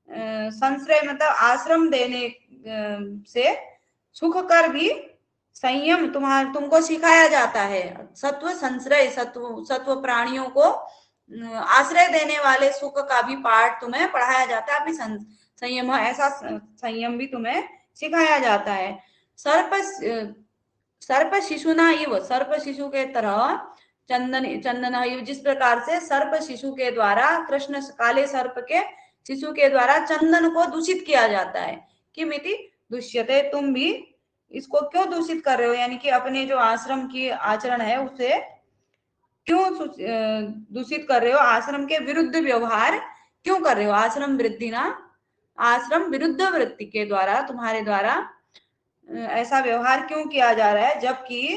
संश्रय मतलब आश्रम देने से सुख कर भी संयम तुमको सिखाया जाता है। सत्व संश्रय, सत्व प्राणियों को आश्रय देने वाले सुख का भी पाठ तुम्हें पढ़ाया जाता है। अभी संयम, ऐसा संयम भी तुम्हें सिखाया जाता है। सर्प सर्प शिशुना इव, सर्प शिशु के तरह चंदन इव, जिस प्रकार से सर्प शिशु के द्वारा, कृष्ण काले सर्प के शिशु के द्वारा चंदन को दूषित किया जाता है। किमिति दुष्यते, तुम भी इसको क्यों दूषित कर रहे हो, यानी कि अपने जो आश्रम की आचरण है उसे क्यों दूषित कर रहे हो, आश्रम के विरुद्ध व्यवहार क्यों कर रहे हो। आश्रम वृद्धि ना, आश्रम विरुद्ध वृत्ति के द्वारा, तुम्हारे द्वारा ऐसा व्यवहार क्यों किया जा रहा है, जबकि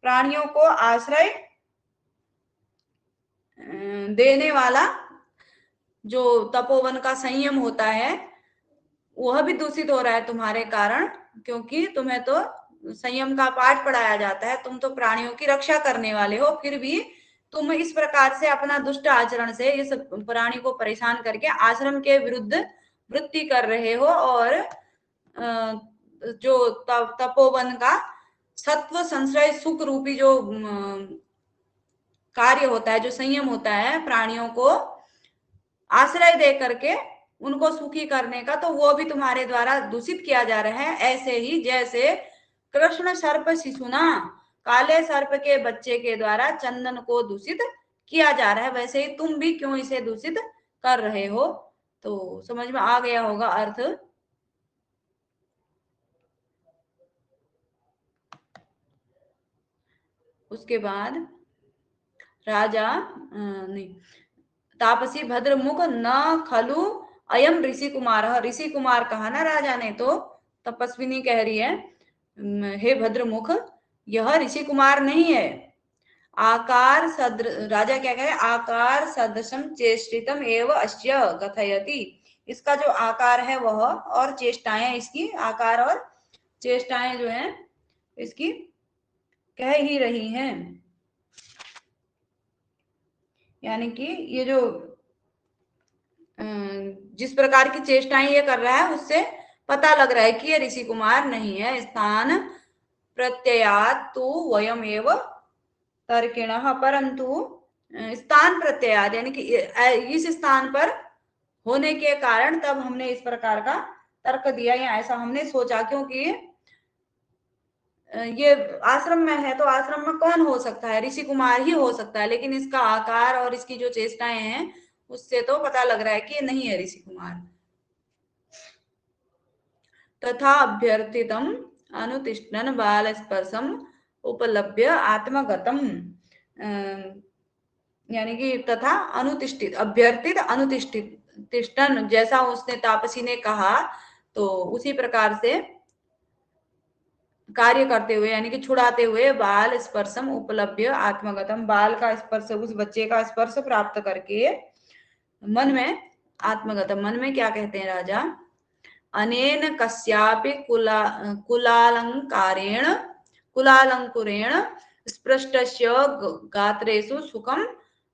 प्राणियों को आश्रय देने वाला जो तपोवन का संयम होता है वह भी दूषित हो रहा है तुम्हारे कारण, क्योंकि तुम्हें तो संयम का पाठ पढ़ाया जाता है। तुम तो प्राणियों की रक्षा करने वाले हो, फिर भी तुम इस प्रकार से अपना दुष्ट आचरण से इस प्राणी को परेशान करके आश्रम के विरुद्ध वृत्ति कर रहे हो, और जो तपोवन का सत्व संश्रय सुख रूपी जो कार्य होता है, जो संयम होता है प्राणियों को आश्रय दे करके उनको सुखी करने का, तो वो भी तुम्हारे द्वारा दूषित किया जा रहा है। ऐसे ही जैसे कृष्ण सर्प शिशुना, काले सर्प के बच्चे के द्वारा चंदन को दूषित किया जा रहा है, वैसे ही तुम भी क्यों इसे दूषित कर रहे हो। तो समझ में आ गया होगा अर्थ। उसके बाद राजा नहीं, तापसी भद्रमुख न खलु अयम ऋषि कुमार, ऋषि कुमार कहा ना राजा ने, तो तपस्विनी कह रही है हे भद्रमुख यह ऋषि कुमार नहीं है। आकार राजा क्या कह रहे, आकार सदृशम चेष्टितम एवं अश्य कथयति, इसका जो आकार है वह और चेष्टाएं, इसकी आकार और चेष्टाएं जो है इसकी कह ही रही हैं। यानी कि ये जो जिस प्रकार की चेष्टाएं ये कर रहा है उससे पता लग रहा है कि ये ऋषि कुमार नहीं है। स्थान प्रत्ययात तो वयम एव तर्किण, परंतु स्थान प्रत्ययात यानी कि इस स्थान पर होने के कारण तब हमने इस प्रकार का तर्क दिया या ऐसा हमने सोचा, क्योंकि ये आश्रम में है तो आश्रम में कौन हो सकता है, ऋषि कुमार ही हो सकता है, लेकिन इसका आकार और इसकी जो चेष्टाएं हैं उससे तो पता लग रहा है कि ये नहीं है ऋषि कुमार। तथा अभ्यर्थितम अनुतिष्ठन बाल स्पर्शम उपलब्ध आत्मगतम, यानी कि तथा अनुतिष्ठित, अभ्यर्थित अनुतिष्ठित, तिष्ठन जैसा उसने तापसी ने कहा तो उसी प्रकार से कार्य करते हुए, यानी कि छुड़ाते हुए, बाल स्पर्शम उपलब्ध आत्मगतम, बाल का स्पर्श, उस बच्चे का स्पर्श प्राप्त करके मन में, आत्मगतम मन में क्या कहते हैं राजा, अनेन कस्यापि कुलालंकुरेण स्पृष्टस्य गात्रेषु सुखम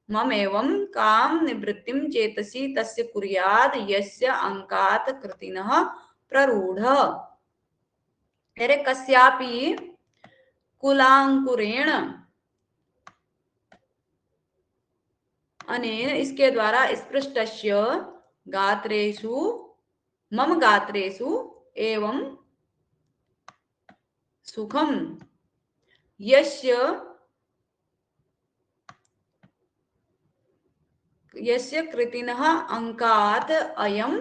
मम एवं काम निवृत्तिम चेतसी तस्य कुर्याद यस्य अंकात कृतिनः प्ररूढ़। अरे कस्यापि कुलांकुरेण, अनेन इसके द्वारा, स्पृष्टस्य गात्रेषु मम गात्रेषु एवं सुखम यस्य कृतिनः अंकात अयम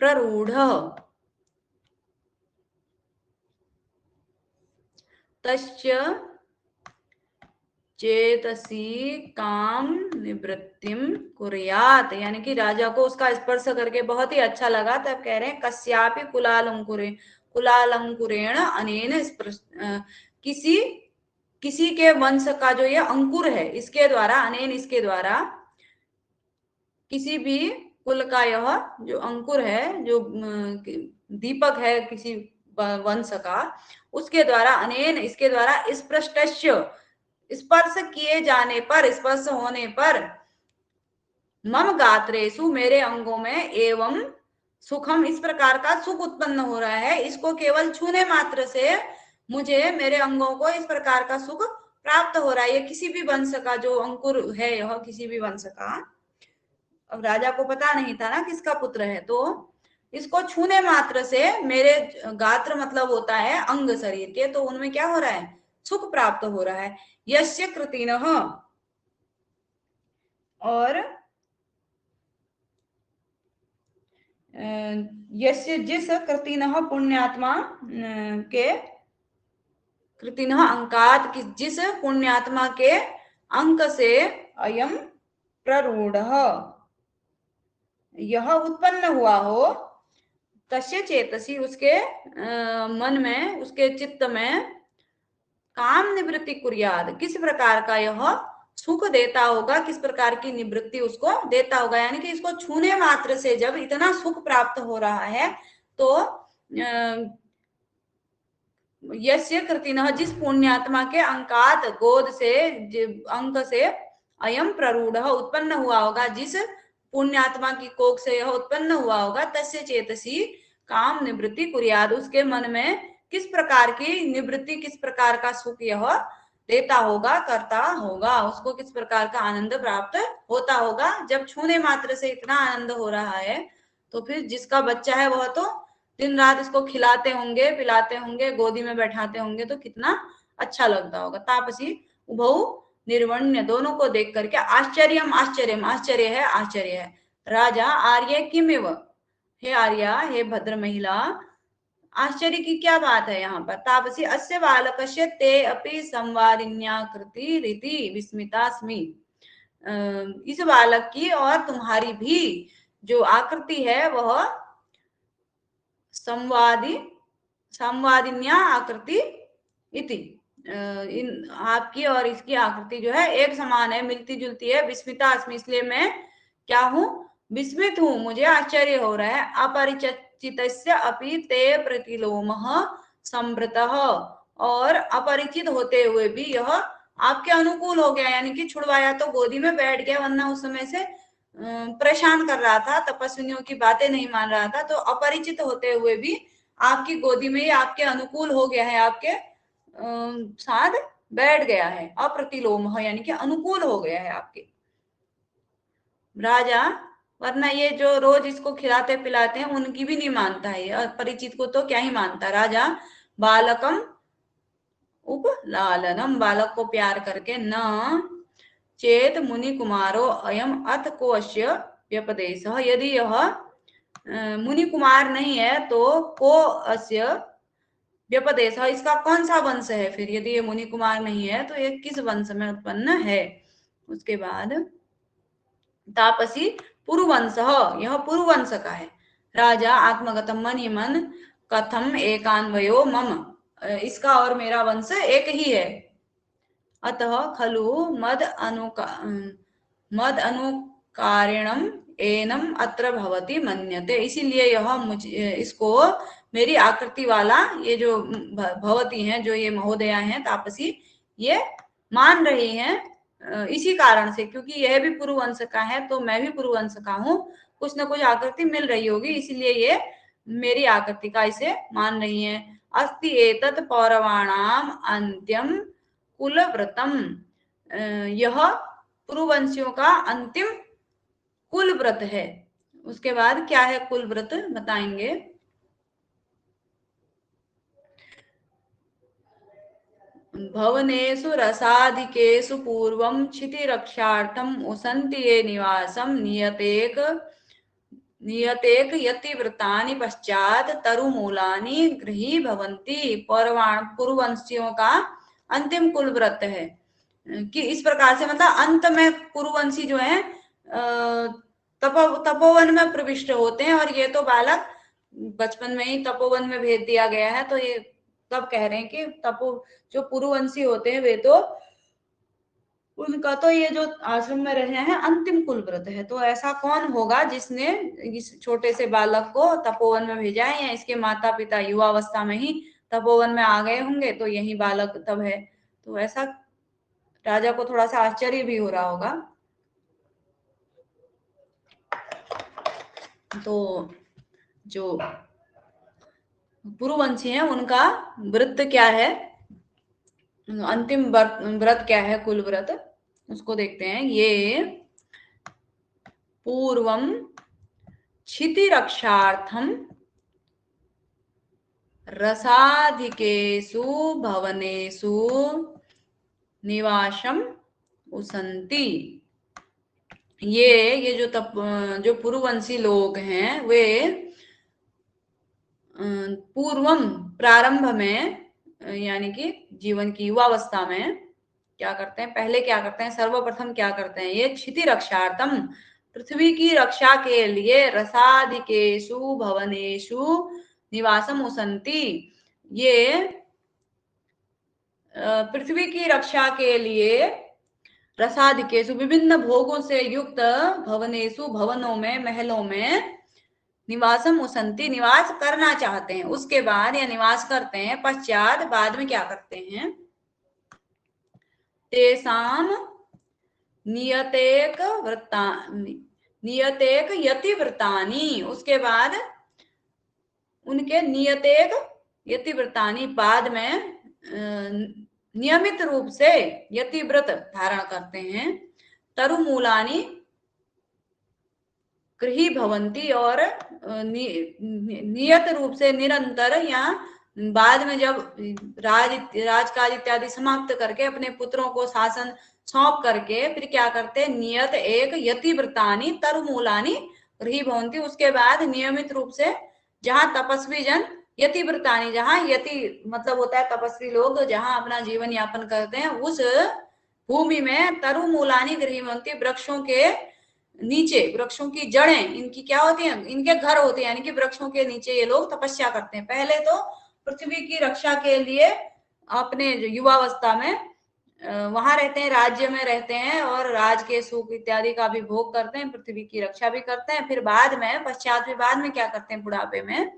प्ररूढ़ तस्य चेतसी काम निवृत्तिम कुर्यात, यानी कि राजा को उसका स्पर्श करके बहुत ही अच्छा लगा, तब कह रहे हैं कस्यापि कुलालंकुरेण अनेन किसी के वंश का जो ये अंकुर है इसके द्वारा, अनेन इसके द्वारा, किसी भी कुल का यह जो अंकुर है, जो दीपक है किसी वंश का, उसके द्वारा, अनेन इसके द्वारा, स्पृष्टस्य स्पर्श किए जाने पर, स्पर्श होने पर, मम गात्रेषु मेरे अंगों में, एवं सुखम इस प्रकार का सुख उत्पन्न हो रहा है। इसको केवल छूने मात्र से मुझे मेरे अंगों को इस प्रकार का सुख प्राप्त हो रहा है। ये किसी भी वंश का जो अंकुर है, यह किसी भी वंश का, अब राजा को पता नहीं था ना किसका पुत्र है, तो इसको छूने मात्र से मेरे गात्र मतलब होता है अंग शरीर के, तो उनमें क्या हो रहा है, सुख प्राप्त हो रहा है। यस्य कृतिनः, और यस्य जिस कृतिनः पुण्यात्मा के, कृतिनः अंकात, जिस पुण्यात्मा के अंक से अयम प्ररूढ़ यह उत्पन्न हुआ हो, तस्य चेतसी, उसके मन में, उसके चित्त में, काम निवृत्ति कुर्याद, किस प्रकार का यह सुख देता होगा, किस प्रकार की निवृत्ति उसको देता होगा। यानी कि इसको छूने मात्र से जब इतना सुख प्राप्त हो रहा है, तो यस्य कृतिनः, जिस पुण्यात्मा के अंकात, गोद से, अंक से अयम प्ररूढ़ उत्पन्न हुआ होगा, जिस पुण्यात्मा की कोख से यह उत्पन्न हुआ होगा, तस्य चेतसी काम निवृत्ति कुर्याद, उसके मन में किस प्रकार की निवृत्ति, किस प्रकार का सुख यह देता होगा, करता होगा, उसको किस प्रकार का आनंद प्राप्त होता होगा। जब छूने मात्र से इतना आनंद हो रहा है, तो फिर जिसका बच्चा है वह तो दिन रात इसको खिलाते होंगे, पिलाते होंगे, गोदी में बैठाते होंगे, तो कितना अच्छा लगता होगा। तापसी उभौ निर्वण्य, दोनों को देख करके आश्चर्यम आश्चर्यम, आश्चर्य है, आश्चर्य है। राजा आर्य किमेव, हे आर्या, हे भद्र महिला, आश्चर्य की क्या बात है यहाँ पर। तापसी अस्य बालकस्य ते अपि संवादिन्याकृति रीति विस्मितास्मि, इस बालक की और तुम्हारी भी जो आकृति है वह संवादी, संवादिन्या आकृति इति, इन आपकी और इसकी आकृति जो है एक समान है, मिलती जुलती है। विस्मिता अस्मि, इसलिए मैं क्या हूं, विस्मित हूं, मुझे आश्चर्य हो रहा है। अपरिचितस्य अपि ते प्रतिलोमः संवृतः, और अपरिचित होते हुए भी यह आपके अनुकूल हो गया, यानी कि छुड़वाया तो गोदी में बैठ गया, वरना उस समय से परेशान कर रहा था, तपस्विनियों की बातें नहीं मान रहा था, तो अपरिचित होते हुए भी आपकी गोदी में ही आपके अनुकूल हो गया है, आपके साथ बैठ गया है। अप्रतिलोम यानी कि अनुकूल हो गया है आपके। राजा, वरना ये जो रोज इसको खिलाते पिलाते हैं उनकी भी नहीं मानता है, परिचित को तो क्या ही मानता। राजा बालकम उपलालनम, बालक को प्यार करके, न चेत मुनि कुमारो अयम अथ को अस्य व्यपदेश, यदि यह मुनि कुमार नहीं है तो को अस्य व्यपदेश, इसका कौन सा वंश है फिर, यदि ये मुनि कुमार नहीं है तो ये किस वंश में उत्पन्न है। उसके बाद तापसी पुरुवंश, यह पुरुवंश का है। राजा आत्मगतम, मन ही मन, कथम एकान्वयो मम, इसका और मेरा वंश एक ही है। अतः खलु मद अनुकारिणम एनम अत्र भवति मन्यते, इसीलिए यह मुझे, इसको मेरी आकृति वाला ये जो भवती हैं, जो ये महोदया हैं तापसी, ये मान रही हैं इसी कारण से, क्योंकि यह भी पुरुवंश का है तो मैं भी पुरुवंश का हूँ, कुछ न कुछ आकृति मिल रही होगी, इसीलिए ये मेरी आकृति का इसे मान रही है। अस्ति एतत् पौरवाणाम अंत्यम कुलव्रतम, यह पुरुवंशियों का अंतिम कुल व्रत है। उसके बाद क्या है कुल व्रत बताएंगे। भवनेषु रसाधिकेषु पूर्वं क्षितिरक्षार्थम् उसन्ति ये निवासं, नियतेक यतिव्रतानि पश्चात तरुमूलानि गृही भवन्ति, पुरुवंशियों का अंतिम कुल व्रत है कि इस प्रकार से, मतलब अंत में पुरुवंशी जो है तपोवन में प्रविष्ट होते हैं, और ये तो बालक बचपन में ही तपोवन में भेज दिया गया है, तो ये तब कह रहे हैं कि जो पुरुवंशी होते हैं वे तो, उनका तो ये जो आश्रम में रहे हैं अंतिम कुल व्रत है। तो ऐसा कौन होगा जिसने इस छोटे से बालक को तपोवन में भेजा है, या इसके माता पिता युवावस्था में ही तपोवन में आ गए होंगे, तो यही बालक तब है। तो ऐसा राजा को थोड़ा सा आश्चर्य भी हो रहा होगा। तो जो पुरुवंशी हैं उनका व्रत क्या है, अंतिम व्रत क्या है, कुल व्रत, उसको देखते हैं। ये पूर्वम क्षिति रक्षार्थम रसाधिकेषु भवनेषु निवासम उसन्ति। ये जो पुरुवंशी लोग हैं वे पूर्वम प्रारंभ में, यानी कि जीवन की युवावस्था में क्या करते हैं, पहले क्या करते हैं, सर्वप्रथम क्या करते हैं, ये क्षिति रक्षार्थम, पृथ्वी की रक्षा के लिए रसाधिकेषु भवनेषु निवासम उसन्ति। ये पृथ्वी की रक्षा के लिए रसाधिकेषु विभिन्न भोगों से युक्त भवनेषु भवनों में, महलों में, निवासम उसन्ति निवास करना चाहते हैं। उसके बाद या निवास करते हैं, पश्चात बाद में क्या करते हैं, तेसाम नियतेक यतिव्रतानि, उसके बाद उनके नियतेक यतिव्रतानि, बाद में नियमित रूप से यतिव्रत धारण करते हैं। तरुमूलानि गृही भवंती, और नियत रूप से निरंतर या बाद में जब राजकाज इत्यादि समाप्त करके अपने पुत्रों को शासन सौंप करके फिर क्या करते हैं, नियत एक यतिव्रतानि तरुमूलानि गृही भवंती, उसके बाद नियमित रूप से जहां तपस्वी जन यतिव्रतानि, जहां यति मतलब होता है तपस्वी लोग जहां अपना जीवन यापन करते हैं, उस भूमि में तरुमूलानि गृही भवंती, वृक्षों के नीचे, वृक्षों की जड़ें इनकी क्या होती हैं, इनके घर होते हैं, यानी कि वृक्षों के नीचे ये लोग तपस्या करते हैं। पहले तो पृथ्वी की रक्षा के लिए अपने युवावस्था में वहां रहते हैं, राज्य में रहते हैं और राज के सुख इत्यादि का भी भोग करते हैं, पृथ्वी की रक्षा भी करते हैं। फिर बाद में पश्चात बाद में क्या करते हैं, बुढ़ापे में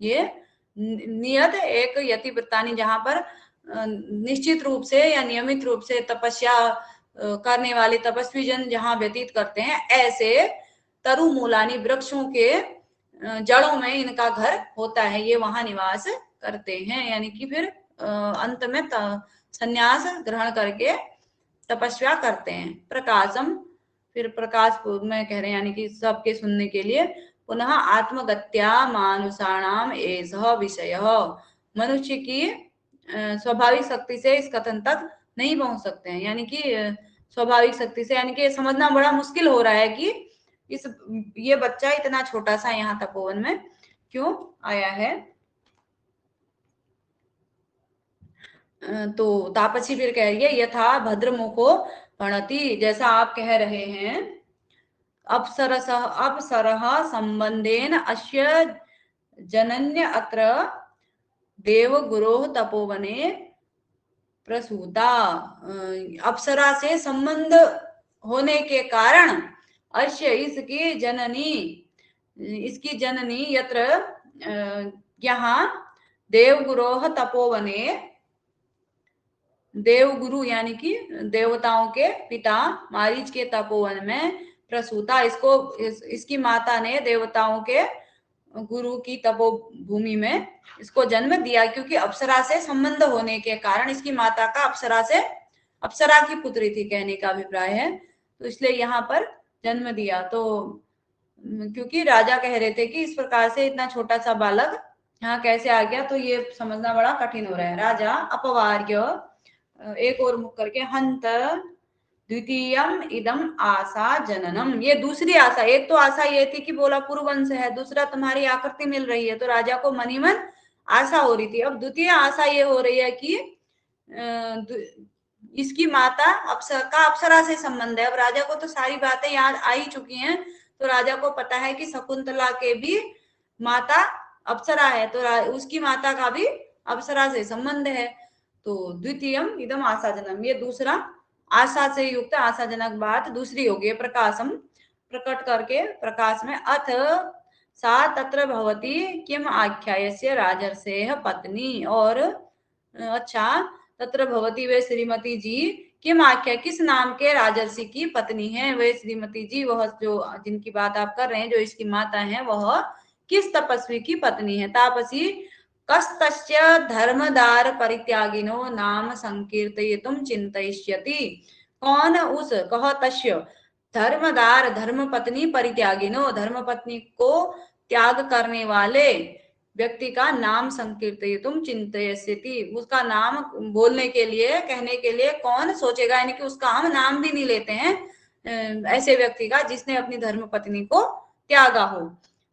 ये नियत एक यतिव्रतानि, जहां पर निश्चित रूप से या नियमित रूप से तपस्या करने वाले तपस्वी जन जहां व्यतीत करते हैं, ऐसे तरुमूलानि वृक्षों के जड़ों में इनका घर होता है, ये वहां निवास करते हैं। यानी कि फिर अंत में संन्यास ग्रहण करके तपस्या करते हैं। प्रकाशम, फिर प्रकाश में कह रहे हैं, यानी कि सबके सुनने के लिए, पुनः आत्मगत्या मानुषाणाम एषः विषय, मनुष्य की स्वाभाविक शक्ति से इस कथन तक नहीं पहुंच सकते हैं। यानी कि स्वाभाविक शक्ति से, यानी कि समझना बड़ा मुश्किल हो रहा है कि ये बच्चा इतना छोटा सा यहाँ तपोवन में क्यों आया है। तो तापसी फिर कह रही है, यथा भद्रमुखो भणति, जैसा आप कह रहे हैं, अप्सरः संबंधेन अस्य जनन्य अत्र देवगुरोः तपोवने प्रसूता, अप्सरा से संबंध होने के कारण अश्य इसकी जननी यत्र यहाँ देवगुरोः तपोवने, देवगुरु यानी कि देवताओं के पिता मारीच के तपोवन में प्रसूता, इसकी माता ने देवताओं के गुरु की तपोभूमि में इसको जन्म दिया, क्योंकि अप्सरा से संबंध होने के कारण इसकी माता का अप्सरा की पुत्री थी कहने का अभिप्राय है, तो इसलिए यहाँ पर जन्म दिया। तो क्योंकि राजा कह रहे थे कि इस प्रकार से इतना छोटा सा बालक यहाँ कैसे आ गया, तो ये समझना बड़ा कठिन हो रहा है। राजा अपवार्य, एक और मुख करके, हंत द्वितीयम इदम आशा जननम, ये दूसरी आशा, एक तो आशा ये थी कि बोला पुरुवंश है, दूसरा तुम्हारी आकृति मिल रही है, तो राजा को मनी मन आशा हो रही थी। अब द्वितीय आशा ये हो रही है कि इसकी माता अप्सरा से संबंध है। अब राजा को तो सारी बातें याद आ ही चुकी हैं, तो राजा को पता है कि शकुंतला के भी माता अप्सरा है, तो उसकी माता का भी अप्सरा से संबंध है। तो द्वितीयम इदम आशाजनम, ये दूसरा आशा से युक्त आशाजनक बात दूसरी होगी। प्रकाशम, प्रकट करके प्रकाश में, अथ सा तत्र भवती किम आख्यायस्य राजर्षेः पत्नी, और अच्छा तत्र भवती, वे श्रीमती जी, किम आख्या किस नाम के राजर्षि की पत्नी है, वे श्रीमती जी, वह जो जिनकी बात आप कर रहे हैं, जो इसकी माता है, वह किस तपस्वी की पत्नी है। तापसी कस्तस्य धर्मदार परित्यागिनो नाम संकीर्तयितुं चिंतयिष्यति। कौन उस, कह तस्य, धर्मदार धर्मपत्नी परित्यागिनो धर्मपत्नी को त्याग करने वाले व्यक्ति का नाम संकीर्तयितुं चिंतयिष्यति, उसका नाम बोलने के लिए, कहने के लिए कौन सोचेगा, यानी कि उसका हम नाम भी नहीं लेते हैं ऐसे व्यक्ति का जिसने अपनी धर्मपत्नी को त्यागा हो।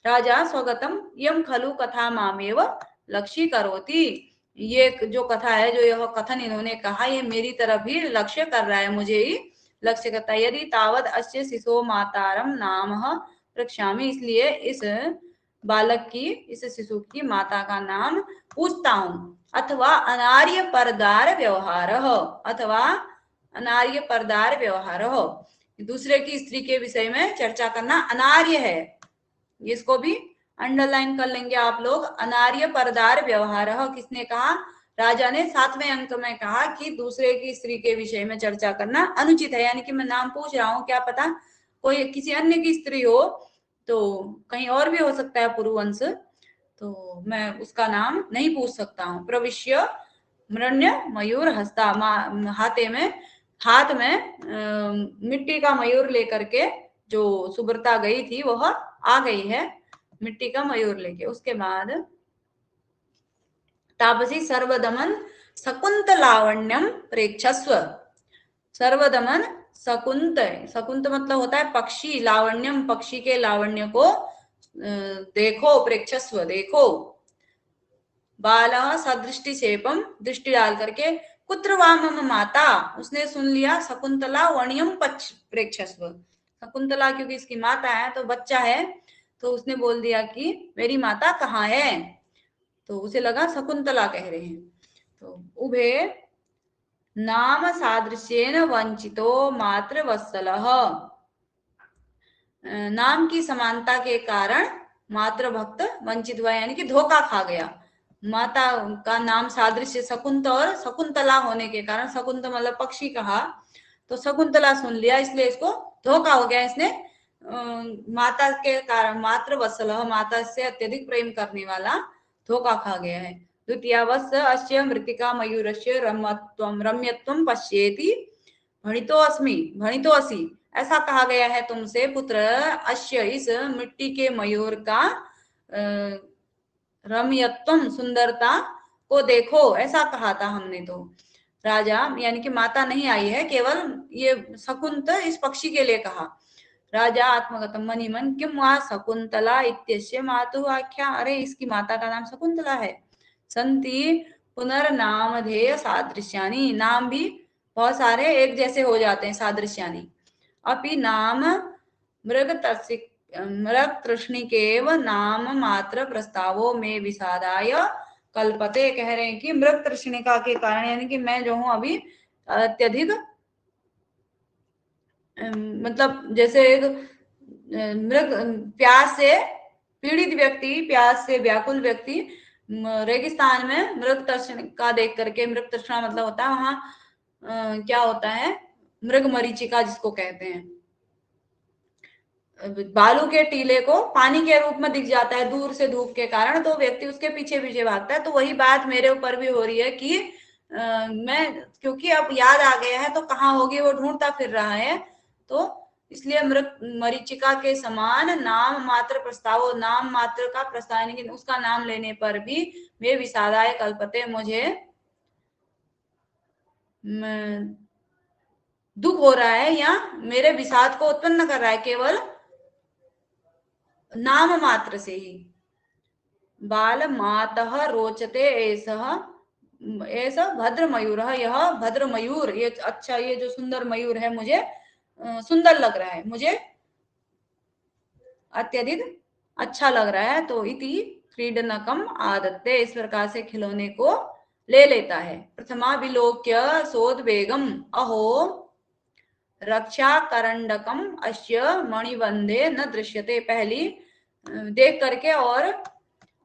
राजा स्वगतम यम खलु कथा मामेव लक्ष्य करोति, ये जो कथा है, जो यह कथन इन्होंने कहा, ये मेरी तरफ ही लक्ष्य कर रहा है, मुझे ही लक्ष्य करता है। यदि तावद अस्य शिशो मातारम नाम प्रक्षामि, इसलिए इस बालक की, इस शिशु की माता का नाम पूछता हूँ। अथवा अनार्य परदार व्यवहार, अथवा अनार्य परदार व्यवहार, दूसरे की स्त्री के विषय में चर्चा करना अनार्य है, इसको भी अंडरलाइन कर लेंगे आप लोग। अनार्य परदार व्यवहार किसने कहा? राजा ने 7वें अंक में कहा कि दूसरे की स्त्री के विषय में चर्चा करना अनुचित है, यानी कि मैं नाम पूछ रहा हूँ, क्या पता कोई किसी अन्य की स्त्री हो, तो कहीं और भी हो सकता है पुरुवंश, तो मैं उसका नाम नहीं पूछ सकता हूँ। प्रविश्य मृण्य मयूर हस्ता, हाथ में मिट्टी का मयूर लेकर के जो सुब्रता गई थी वह आ गई है मिट्टी का मयूर लेके। उसके बाद तापसी सर्वदमन शकुंत लावण्यम प्रेक्षस्व, सर्वदमन शकुंत, शकुंत मतलब होता है पक्षी, लावण्यम पक्षी के लावण्य को देखो, प्रेक्षस्व देखो। बालः सदृष्टि शेपम, दृष्टि डाल करके, कुत्र वा मम माता, उसने सुन लिया, शकुंतला वणियम पक्ष प्रेक्षस्व, शकुंतला क्योंकि इसकी माता है तो बच्चा है, तो उसने बोल दिया कि मेरी माता कहाँ है, तो उसे लगा शकुंतला कह रहे हैं। तो उभे नाम सादृश्येन वंचितो मात्र वत्सलः, नाम की समानता के कारण मात्र भक्त वंचित हुआ, यानी कि धोखा खा गया। माता का नाम सादृश्य शकुंत और शकुंतला होने के कारण, शकुंत मतलब पक्षी कहा, तो शकुंतला सुन लिया, इसलिए इसको धोखा हो गया, इसने माता के कारण, मात्र वत्सल, माता से अत्यधिक प्रेम करने वाला धोखा खा गया है। द्वितीयावस् अस्य मृत्तिका मयूरस्य रम्यत्वं पश्येति भणितो अस्मि भणितो असि, ऐसा कहा गया है तुमसे पुत्र, अश्य इस मिट्टी के मयूर का रम्यत्वम सुंदरता को देखो, ऐसा कहा था हमने। तो राजा यानी कि माता नहीं आई है, केवल ये शकुंत इस पक्षी के लिए कहा। राजा आत्मगतम मनि मन किम वा शकुंतला इत्यस्य मातु आख्या, अरे इसकी माता का नाम शकुंतला है। संति पुनर्नामधेय सादृश्यानि, नाम भी बहुत सारे एक जैसे हो जाते हैं, सादृश्यानि। अपि नाम मृग तृष्णिकेव नाम मात्र प्रस्तावों में विषादाय कल्पते, कह रहे हैं कि मृग तृष्णिका के कारण, यानी कि मैं जो हूं अभी अत्यधिक, मतलब जैसे एक मृग, प्यास से पीड़ित व्यक्ति, प्यास से व्याकुल व्यक्ति रेगिस्तान में मृग तृष्णिका देख करके, मृग तृष्णा मतलब होता है वहां क्या होता है, मृग मरीचिका जिसको कहते हैं, बालू के टीले को पानी के रूप में दिख जाता है दूर से धूप के कारण, तो व्यक्ति उसके पीछे पीछे भागता है। तो वही बात मेरे ऊपर भी हो रही है कि मैं, क्योंकि अब याद आ गया है तो कहाँ होगी वो ढूंढता फिर रहा है, तो इसलिए मृग मरीचिका के समान नाम मात्र प्रस्ताव, नाम मात्र का प्रस्ताव, लेकिन उसका नाम लेने पर भी वे विषादाय कल्पते, मुझे दुख हो रहा है या मेरे विषाद को उत्पन्न कर रहा है, केवल नाम मात्र से ही। बाल मातः रोचते ऐसा भद्र मयूर, यह भद्र मयूर, ये अच्छा, ये जो सुंदर मयूर है मुझे सुंदर लग रहा है, मुझे अत्यधिक अच्छा लग रहा है। तो इति क्रीडनकम आदत्ते, इस प्रकार से खिलौने को ले लेता है। प्रथमा विलोक्य सोद्वेगम अहो रक्षा करंडकम अश्य मणिबंधे न दृश्यते, पहली देख करके और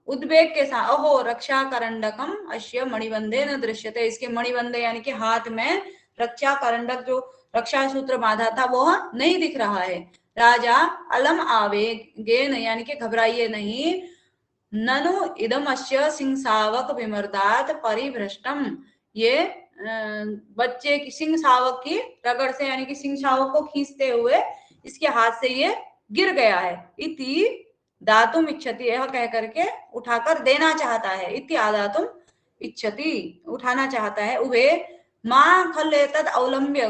उद्वेग के साथ, ओहो रक्षा करंडकम अश्य मणिबंधे न दृश्यते, इसके मणिबंधे यानी कि हाथ में रक्षा करंडक जो रक्षा सूत्र बांधा था वह नहीं दिख रहा है। राजा अलम आवेगेन, यानी कि घबराइए नहीं, ननु इदमस्य सिंह विमर्दात परिभ्रष्टम। ये बच्चे की सिंह शावक की रगड़ से यानी कि सिंह शावक को खींचते हुए इसके हाथ से ये गिर गया है। इति दातुम इच्छति, यह कह करके उठाकर देना चाहता है। इति आदातुम इच्छति, उठाना चाहता है। उभे मां खल एतद अवलंब्य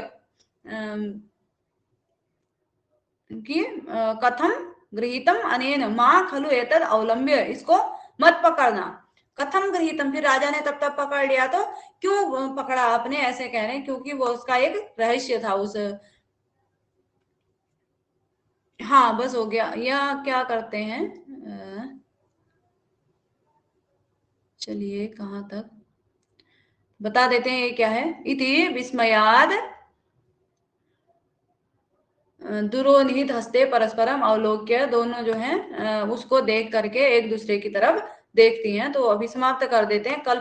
कि कथम गृहीतम अनेन मां खलु एतद अवलंब्य, इसको मत पकड़ना। कथम गृहीतम, फिर राजा ने तब तक पकड़ लिया, तो क्यों पकड़ा आपने, ऐसे कह रहे हैं, क्योंकि वो उसका एक रहस्य था उस। हाँ बस हो गया। या क्या करते हैं, चलिए कहाँ तक बता देते हैं ये क्या है। इति विस्मयाद दुरोनिहित हस्ते परस्परम अवलोक्य, दोनों जो है उसको देख करके एक दूसरे की तरफ देखती हैं। तो अभी समाप्त कर देते हैं। कल